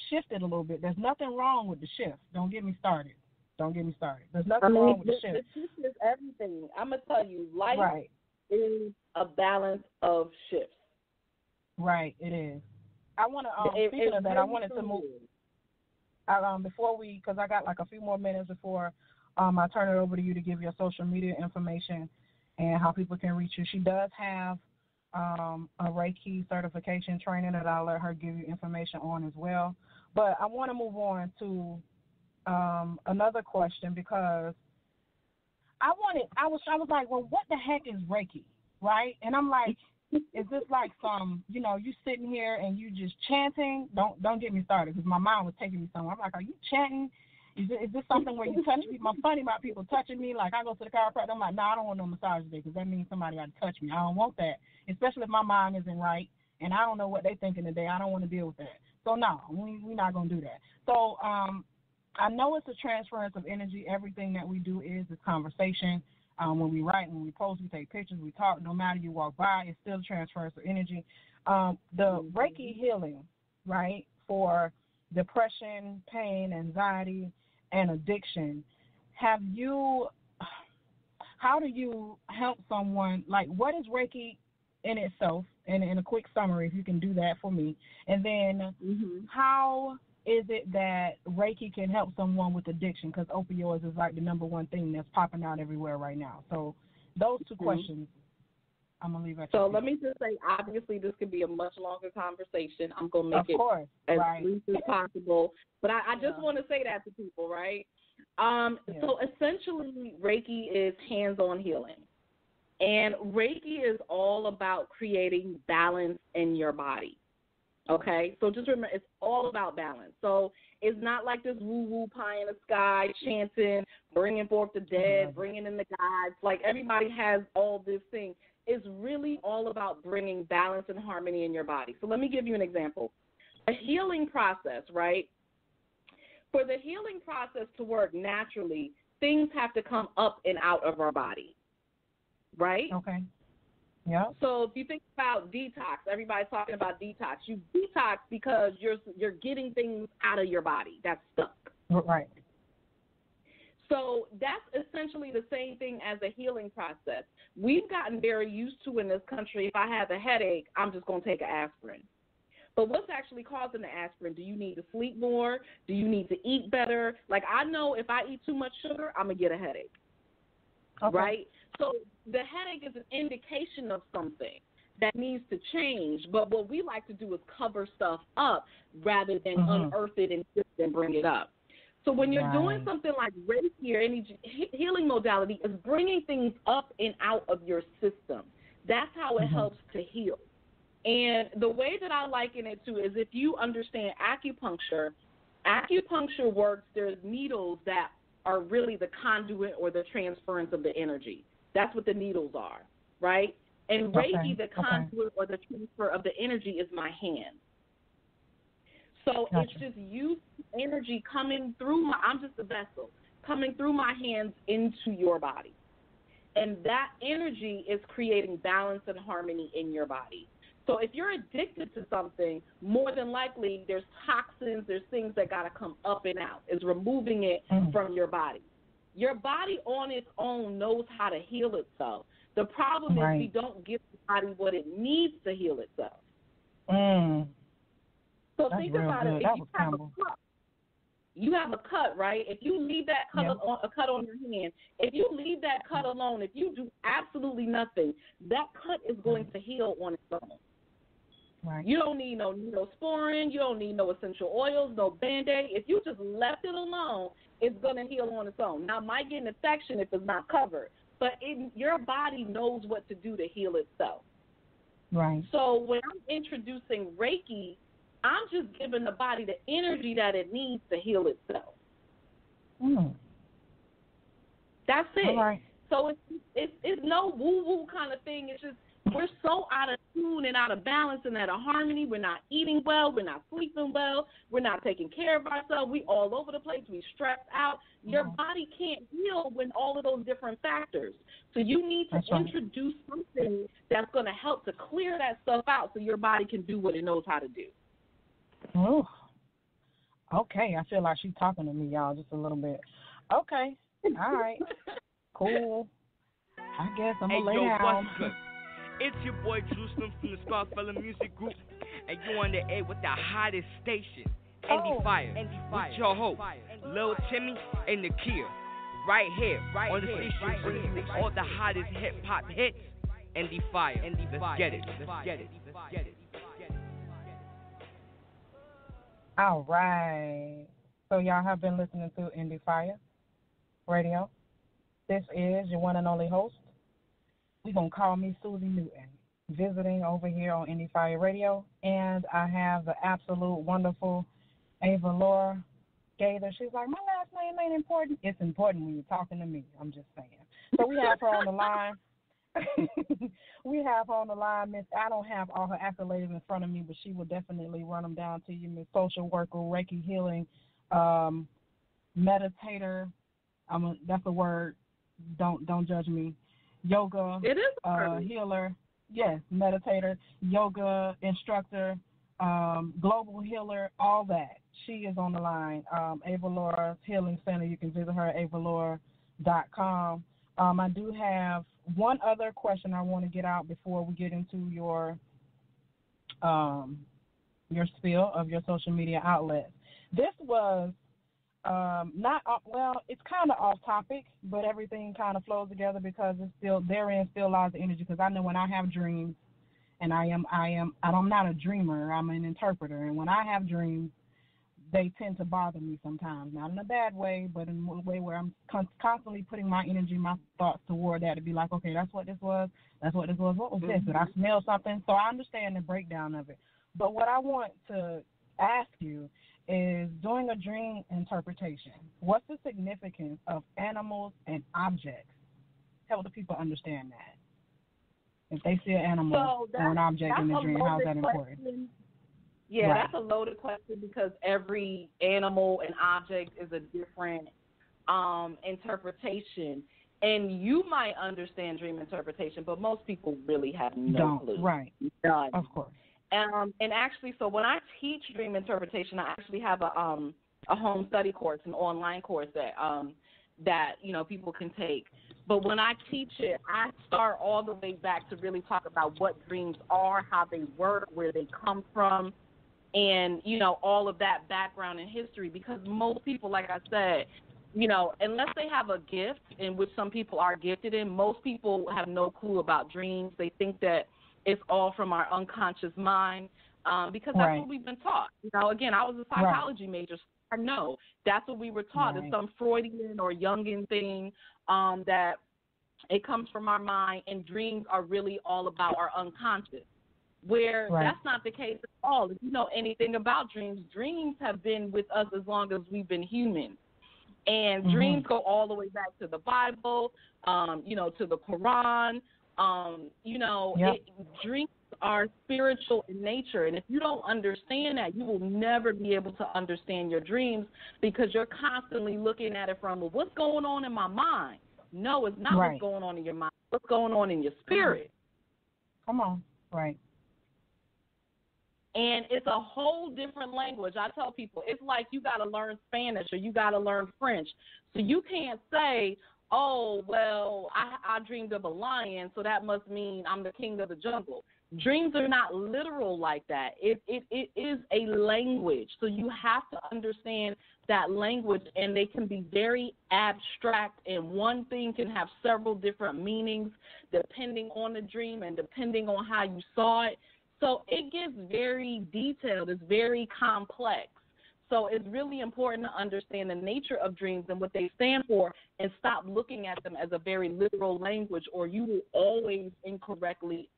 shift it a little bit. There's nothing wrong with the shift. Don't get me started. There's nothing wrong with the shift. The shift is everything. I'm gonna tell you, life is a balance of shifts. It is. I want to, speaking of that, I wanted to move, before we, because I got like a few more minutes before I turn it over to you to give your social media information and how people can reach you. She does have a Reiki certification training that I'll let her give you information on as well. But I want to move on to another question, because I was like, well, what the heck is Reiki, right? And I'm like, is this like some, you sitting here and you just chanting? Don't get me started, because my mind was taking me somewhere. I'm like, are you chanting? Is this something where you touch people? I'm funny about people touching me. Like, I go to the chiropractor, I'm like, no, I don't want no massage today, because that means somebody got to touch me. I don't want that, especially if my mind isn't right and I don't know what they're thinking today. I don't want to deal with that. So, no, we're not going to do that. So, I know it's a transference of energy. Everything that we do is this conversation. When we write, when we post, we take pictures, we talk, no matter you walk by, it's still transference of energy. The Reiki healing, right, for depression, pain, anxiety, and addiction, how do you help someone, like, what is Reiki in itself, and in a quick summary, if you can do that for me, and then how is it that Reiki can help someone with addiction? Because opioids is like the number one thing that's popping out everywhere right now. So those two questions, I'm going to leave at you. So let me just say, obviously, this could be a much longer conversation. I'm going to make it as brief as possible. But I just want to say that to people, right? So essentially, Reiki is hands-on healing. And Reiki is all about creating balance in your body. Okay, so just remember, it's all about balance. So it's not like this woo-woo pie in the sky, chanting, bringing forth the dead, bringing in the gods. Like, everybody has all this thing. It's really all about bringing balance and harmony in your body. So let me give you an example. A healing process, right? For the healing process to work naturally, things have to come up and out of our body, right? Okay. Yeah. So if you think about detox, everybody's talking about detox. You detox because you're getting things out of your body that's stuck. Right. So that's essentially the same thing as a healing process. We've gotten very used to in this country, if I have a headache, I'm just going to take an aspirin. But what's actually causing the aspirin? Do you need to sleep more? Do you need to eat better? Like, I know if I eat too much sugar, I'm going to get a headache, right? So the headache is an indication of something that needs to change. But what we like to do is cover stuff up rather than unearth it and bring it up. So when you're doing something like Reiki or any healing modality, is bringing things up and out of your system. That's how it helps to heal. And the way that I liken it to is if you understand acupuncture works, there's needles that are really the conduit or the transference of the energy. That's what the needles are, right? And Reiki, the conduit or the transfer of the energy is my hand. So it's just you energy coming through I'm just a vessel, coming through my hands into your body. And that energy is creating balance and harmony in your body. So if you're addicted to something, more than likely there's toxins, there's things that got to come up and out. It's removing it from your body. Your body on its own knows how to heal itself. The problem is we don't give the body what it needs to heal itself. So think about it. If you have a cut, right? If you leave that cut, a cut on your hand, if you leave that cut alone, if you do absolutely nothing, that cut is going to heal on its own. Right. You don't need no Neosporin. You don't need no essential oils, no Band-Aid. If you just left it alone, it's going to heal on its own. Now, it might get an infection if it's not covered, but your body knows what to do to heal itself. Right. So when I'm introducing Reiki, I'm just giving the body the energy that it needs to heal itself. That's it. All right. So it's no woo-woo kind of thing. It's just we're so out of tune and out of balance and out of harmony. We're not eating well. We're not sleeping well. We're not taking care of ourselves. We all over the place. We stressed out. Your body can't heal when all of those different factors. So you need to introduce something that's going to help to clear that stuff out so your body can do what it knows how to do. Oh, okay. I feel like she's talking to me, y'all, just a little bit. Okay. All right. Cool. I guess I'm going to lay down. It's your boy Jerusalem from the Scarfella Music Group, and you on the air with the hottest station, Endie Fiya, with your host, Lil Timmy and Nakia, right here on the station bringing all the hottest hip-hop hits, Endie Fiya. Let's get it. All right. So y'all have been listening to Endie Fiya Radio. This is your one and only host. You're going to call me Susie Newton, visiting over here on Endie Fiya Radio. And I have the absolute wonderful Avalaura Gaither. She's like, my last name ain't important. It's important when you're talking to me. I'm just saying. So we have her on the line. Miss. I don't have all her accolades in front of me, but she will definitely run them down to you, Miss Social Worker, Reiki Healing, Meditator. That's a word. Don't judge me. Yoga. It is healer. Yes, meditator, yoga instructor, global healer, all that. She is on the line. Avalaura's Healing Center. You can visit her at avalaura.com. I do have one other question I want to get out before we get into your spiel of your social media outlets. This was it's kind of off topic, but everything kind of flows together because it's still therein still lies the energy. Because I know when I have dreams, and I'm not a dreamer, I'm an interpreter, and when I have dreams, they tend to bother me sometimes, not in a bad way, but in a way where I'm constantly putting my energy, my thoughts toward that to be like, okay, that's what this was. What was this? Did I smell something? So I understand the breakdown of it. But what I want to ask you is, doing a dream interpretation, what's the significance of animals and objects? Help the people understand that. If they see an animal or an object in the dream, how's that important? Yeah, right. That's a loaded question because every animal and object is a different interpretation. And you might understand dream interpretation, but most people really have no clue. Right. None. Of course. And actually, so when I teach dream interpretation, I actually have a home study course, an online course that that, people can take. But when I teach it, I start all the way back to really talk about what dreams are, how they work, where they come from, and, all of that background and history. Because most people, like I said, unless they have a gift, in which some people are gifted in, most people have no clue about dreams. They think that it's all from our unconscious mind, because that's what we've been taught. Again, I was a psychology major, so I know that's what we were taught. It's some Freudian or Jungian thing, that it comes from our mind, and dreams are really all about our unconscious, where that's not the case at all. If you know anything about dreams, dreams have been with us as long as we've been human. And dreams go all the way back to the Bible, to the Quran. Dreams are spiritual in nature. And if you don't understand that, you will never be able to understand your dreams, because you're constantly looking at it from, well, what's going on in my mind? No, it's not what's going on in your mind. What's going on in your spirit? Come on. Right. And it's a whole different language. I tell people, it's like you got to learn Spanish or you got to learn French. So you can't say, oh, well, I dreamed of a lion, so that must mean I'm the king of the jungle. Dreams are not literal like that. It is a language. So you have to understand that language, and they can be very abstract, and one thing can have several different meanings depending on the dream and depending on how you saw it. So it gets very detailed. It's very complex. So it's really important to understand the nature of dreams and what they stand for, and stop looking at them as a very literal language, or you will always incorrectly,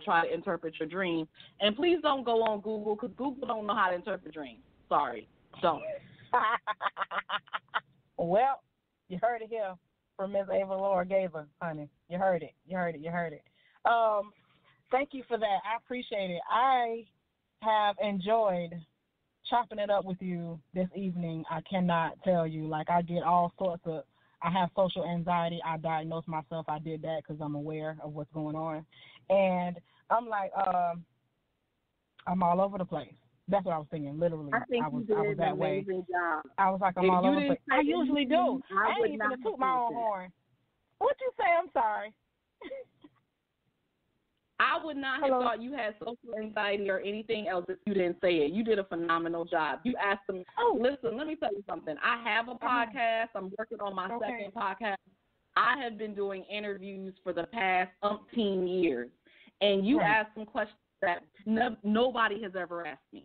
try to interpret your dream. And please don't go on Google, because Google don't know how to interpret dreams. Sorry, don't. Well, you heard it here from Ms. Avalaura Gaither, honey. You heard it. Thank you for that. I appreciate it. I have enjoyed chopping it up with you this evening. I cannot tell you. I get all sorts of, I have social anxiety. I diagnosed myself. I did that because I'm aware of what's going on. And I'm like, I'm all over the place. That's what I was thinking, literally. I think you did I was that an way. amazing job. I was like, I'm all over the place. I usually do. I ain't even toot my own horn. What'd you say? I'm sorry. I would not have thought you had social anxiety or anything else if you didn't say it. You did a phenomenal job. You asked them, listen, let me tell you something. I have a podcast. I'm working on my second podcast. I have been doing interviews for the past umpteen years, and you asked some questions that nobody has ever asked me.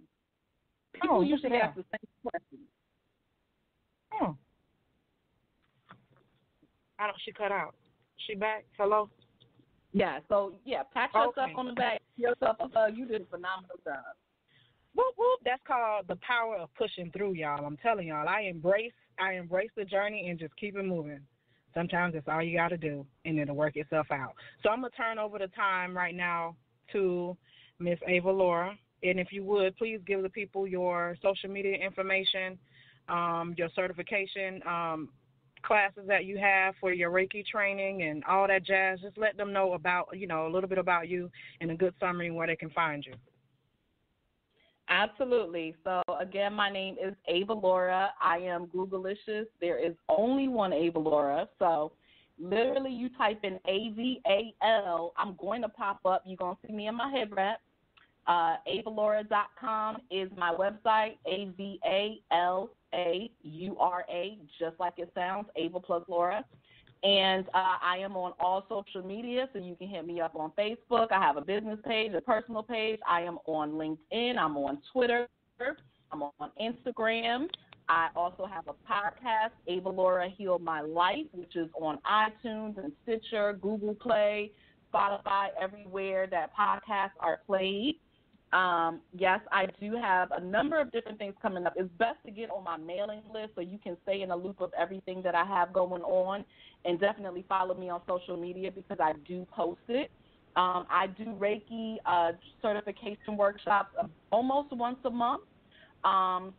People usually ask the same questions. She cut out. She back? Hello? Yeah, so, pat yourself on the back. Yourself a hug. You did a phenomenal job. Whoop, whoop. That's called the power of pushing through, y'all. I'm telling y'all, I embrace the journey and just keep it moving. Sometimes that's all you got to do, and it'll work itself out. So I'm going to turn over the time right now to Miss Avalaura. And if you would, please give the people your social media information, your certification, classes that you have for your Reiki training and all that jazz. Just let them know about, a little bit about you and a good summary where they can find you. Absolutely. So, again, my name is Avalaura. I am Googleicious. There is only one Avalaura. So, literally, you type in AVAL. I'm going to pop up. You're going to see me in my head wrap. Avalaura.com is my website, AVALAURA, just like it sounds, Ava plus Laura. And I am on all social media, so you can hit me up on Facebook. I have a business page, a personal page. I am on LinkedIn. I'm on Twitter. I'm on Instagram. I also have a podcast, Avalaura Heal My Life, which is on iTunes and Stitcher, Google Play, Spotify, everywhere that podcasts are played. Yes, I do have a number of different things coming up. It's best to get on my mailing list so you can stay in the loop of everything that I have going on, and definitely follow me on social media because I do post it. I do Reiki certification workshops almost once a month.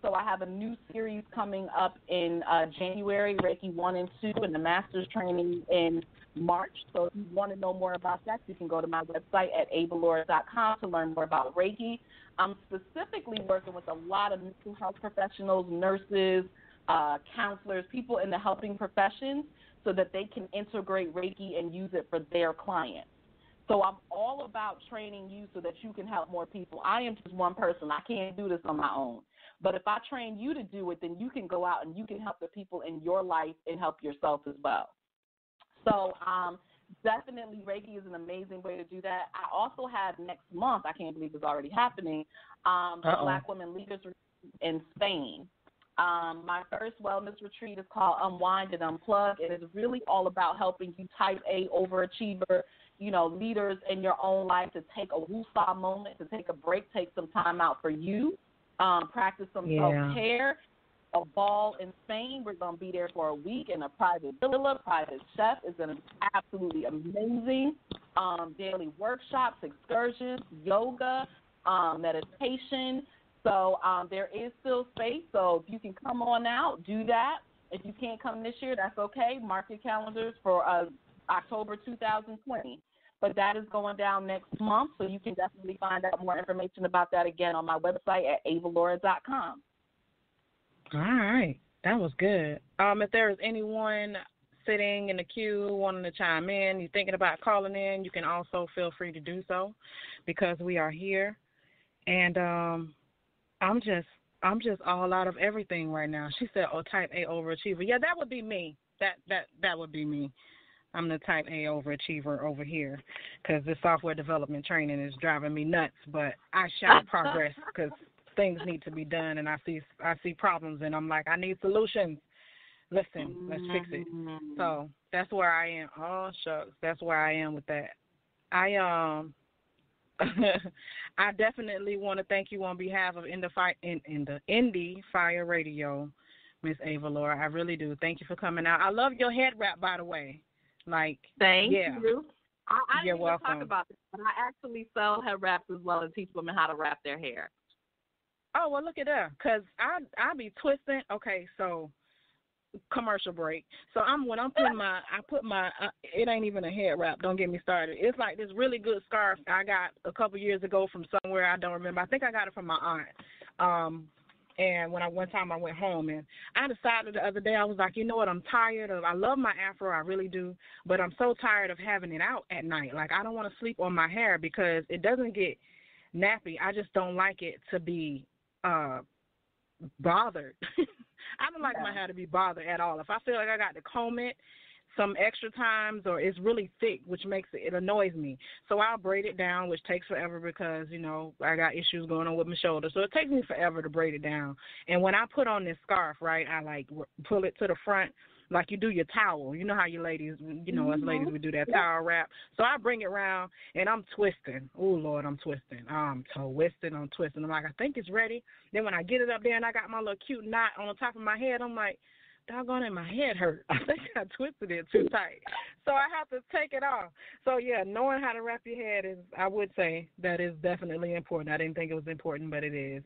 So I have a new series coming up in January, Reiki 1 and 2, and the master's training in March. So if you want to know more about that, you can go to my website at avalaura.com to learn more about Reiki. I'm specifically working with a lot of mental health professionals, nurses, counselors, people in the helping professions, so that they can integrate Reiki and use it for their clients. So I'm all about training you so that you can help more people. I am just one person. I can't do this on my own. But if I train you to do it, then you can go out and you can help the people in your life and help yourself as well. So definitely Reiki is an amazing way to do that. I also have next month, I can't believe it's already happening, the Black Women Leaders Retreat in Spain. My first wellness retreat is called Unwind and Unplug. It is really all about helping you type A overachiever, leaders in your own life to take a woosah moment, to take a break, take some time out for you, practice some self-care. A ball in Spain. We're going to be there for a week in a private villa. Private chef is going to be absolutely amazing. Daily workshops, excursions, yoga, meditation. So there is still space. So if you can come on out, do that. If you can't come this year, that's okay. Mark your calendars for October 2020. But that is going down next month, so you can definitely find out more information about that again on my website at avalaura.com. All right. That was good. If there is anyone sitting in the queue wanting to chime in, you're thinking about calling in, you can also feel free to do so because we are here. And I'm just all out of everything right now. She said, type A overachiever. Yeah, that would be me. That would be me. I'm the type A overachiever over here because this software development training is driving me nuts. But I shout progress because things need to be done, and I see problems, and I'm like, I need solutions. Listen, let's fix it. So that's where I am. Oh, shucks. That's where I am with that. I definitely want to thank you on behalf of Endie Fiya Radio, Miss Avalaura. I really do. Thank you for coming out. I love your head wrap, by the way. Thank you. I You're didn't even welcome. talk about this, but I actually sell head wraps as well and teach women how to wrap their hair. Oh, well, look at that, because I be twisting. Okay, so commercial break. So when I'm putting it ain't even a head wrap. Don't get me started. It's like this really good scarf I got a couple years ago from somewhere I don't remember. I think I got it from my aunt. And one time I went home, and I decided the other day, I was like, you know what, I'm tired of, I love my afro, I really do, but I'm so tired of having it out at night. Like, I don't want to sleep on my hair because it doesn't get nappy. I just don't like it to be bothered. I don't like my hair to be bothered at all. If I feel like I got to comb it some extra times or it's really thick, which makes it annoys me. So I'll braid it down, which takes forever because, I got issues going on with my shoulder. So it takes me forever to braid it down. And when I put on this scarf, right, I pull it to the front like you do your towel. You know how you ladies, us ladies, we do that towel wrap. So I bring it around and I'm twisting. Oh, Lord, I'm twisting. I'm twisting. I'm like, I think it's ready. Then when I get it up there and I got my little cute knot on the top of my head, I'm like, doggone it, my head hurt. I think I twisted it too tight. So I have to take it off. So, yeah, knowing how to wrap your head I would say that is definitely important. I didn't think it was important, but it is.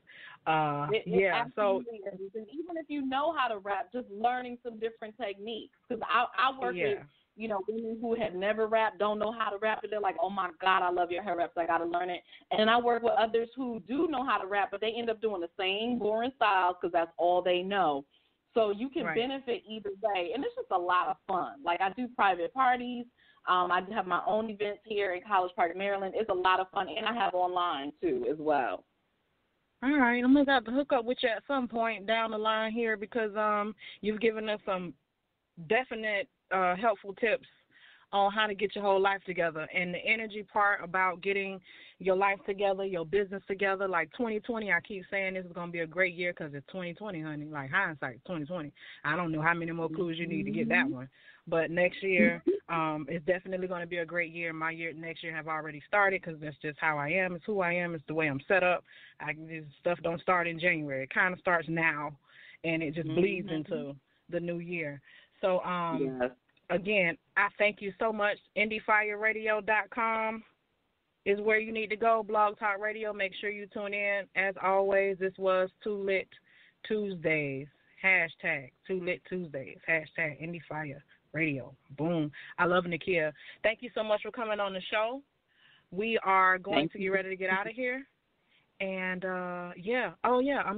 It absolutely is. And even if you know how to wrap, just learning some different techniques. Because I work with, women who have never wrapped, don't know how to wrap it. They're like, oh, my God, I love your hair wraps. I got to learn it. And I work with others who do know how to wrap, but they end up doing the same boring styles because that's all they know. So you can benefit either way, and it's just a lot of fun. Like, I do private parties. I have my own events here in College Park, Maryland. It's a lot of fun, and I have online, too, as well. All right. I'm going to have to hook up with you at some point down the line here because you've given us some definite helpful tips on how to get your whole life together. And the energy part about getting your life together, your business together, like 2020, I keep saying this is going to be a great year because it's 2020, honey, like hindsight, 2020. I don't know how many more clues you need to get that one. But next year is definitely going to be a great year. My next year have already started because that's just how I am. It's who I am. It's the way I'm set up. This stuff don't start in January. It kind of starts now, and it just bleeds into the new year. So, again, I thank you so much. IndieFiyaRadio.com is where you need to go. Blog Talk Radio. Make sure you tune in. As always, this was Too Lit Tuesdays. Hashtag Too Lit Tuesdays. Hashtag Endie Fiya Radio. Boom. I love Nakia. Thank you so much for coming on the show. We are going to get ready to get out of here. And, I'm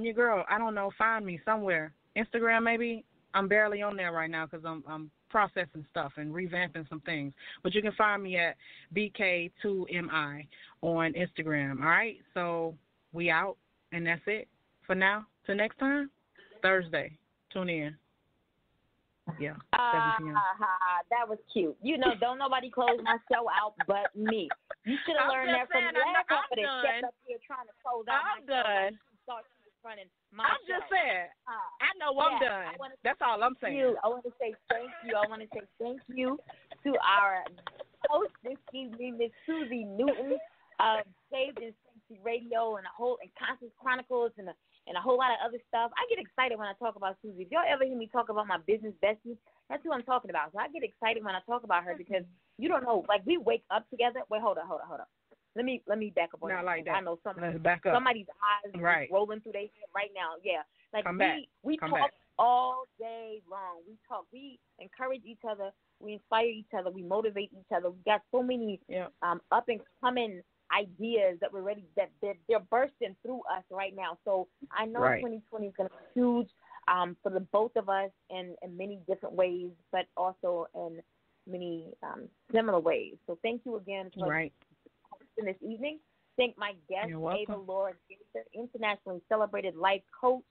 your girl. I don't know. Find me somewhere. Instagram maybe. I'm barely on there right now because I'm processing stuff and revamping some things. But you can find me at BK2MI on Instagram. All right? So we out, and that's it for now. Till next time, Thursday. Tune in. Yeah, 7 p.m. That was cute. You know, don't nobody close my show out but me. You should have learned that from me. I'm done. Up here trying to close out I'm done. I'm just saying. I know I'm done. That's all I'm saying. I want to say thank you. I want to say thank you to our host this evening, Miss Susie Newton of Saved in Sanctuary Radio and Conscious Chronicles and a whole lot of other stuff. I get excited when I talk about Susie. If y'all ever hear me talk about my business bestie, that's who I'm talking about. So I get excited when I talk about her because you don't know, like we wake up together. Wait, hold up. Let me back up on Not that. like that. I know back up. Somebody's eyes right. rolling through their head right now. Yeah. Like we talk back. all day long. We talk. We encourage each other. We inspire each other. We motivate each other. We got so many up and coming ideas that we're ready that they're bursting through us right now. So I know 2020 is going to be huge for the both of us in many different ways, but also in many similar ways. So thank you again for hosting this evening. Thank my guest, Avalaura Gaither, internationally celebrated life coach,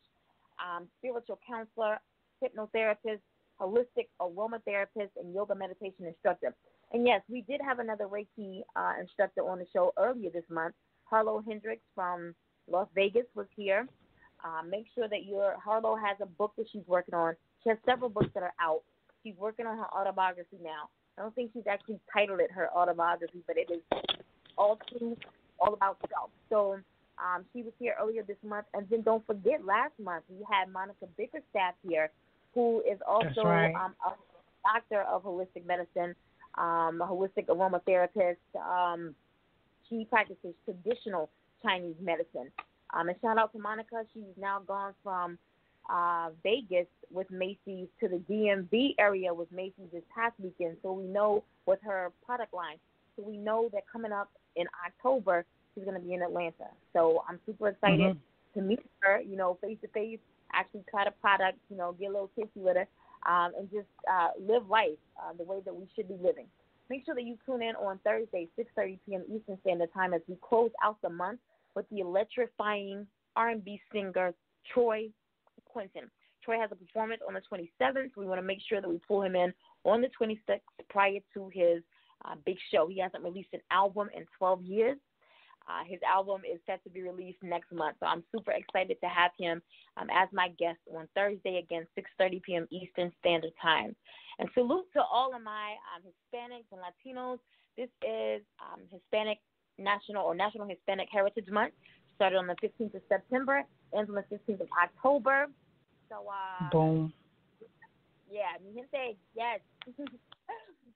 spiritual counselor, hypnotherapist, holistic aromatherapist, and yoga meditation instructor. And yes, we did have another Reiki instructor on the show earlier this month. Harlow Hendricks from Las Vegas was here. Make sure that Harlow has a book that she's working on. She has several books that are out. She's working on her autobiography now. I don't think she's actually titled it her autobiography, but it is all about self. So she was here earlier this month. And then don't forget, last month we had Monica Bickerstaff here, who is also a doctor of holistic medicine, a holistic aromatherapist. She practices traditional Chinese medicine. And shout out to Monica. She's now gone from Vegas with Macy's to the DMV area with Macy's this past weekend. So we know with her product line. So we know that coming up in October, she's going to be in Atlanta. So I'm super excited to meet her, face to face, actually try the product, get a little kissy with her, and just live life the way that we should be living. Make sure that you tune in on Thursday, 6:30 p.m. Eastern Standard Time as we close out the month with the electrifying R&B singer Troy Quinton. Troy has a performance on the 27th. We want to make sure that we pull him in on the 26th prior to his big show. He hasn't released an album in 12 years. His album is set to be released next month, so I'm super excited to have him as my guest on Thursday, again, 6:30 p.m. Eastern Standard Time. And salute to all of my Hispanics and Latinos. This is National Hispanic Heritage Month. Started on the 15th of September, ends on the 15th of October. So, boom. Yeah, mi gente, yes.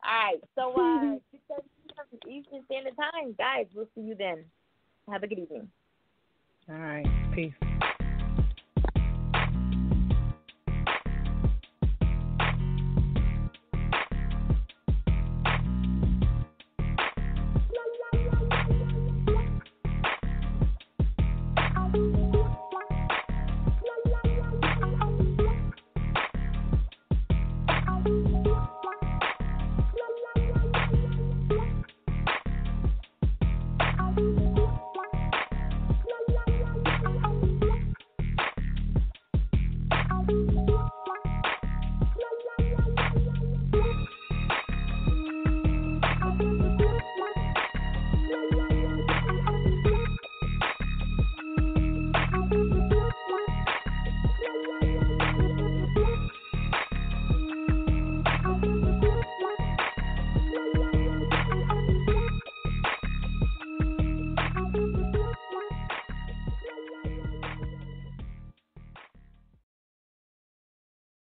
All right, so 6:30 p.m. Eastern Standard Time. Guys, we'll see you then. Have a good evening. All right, peace.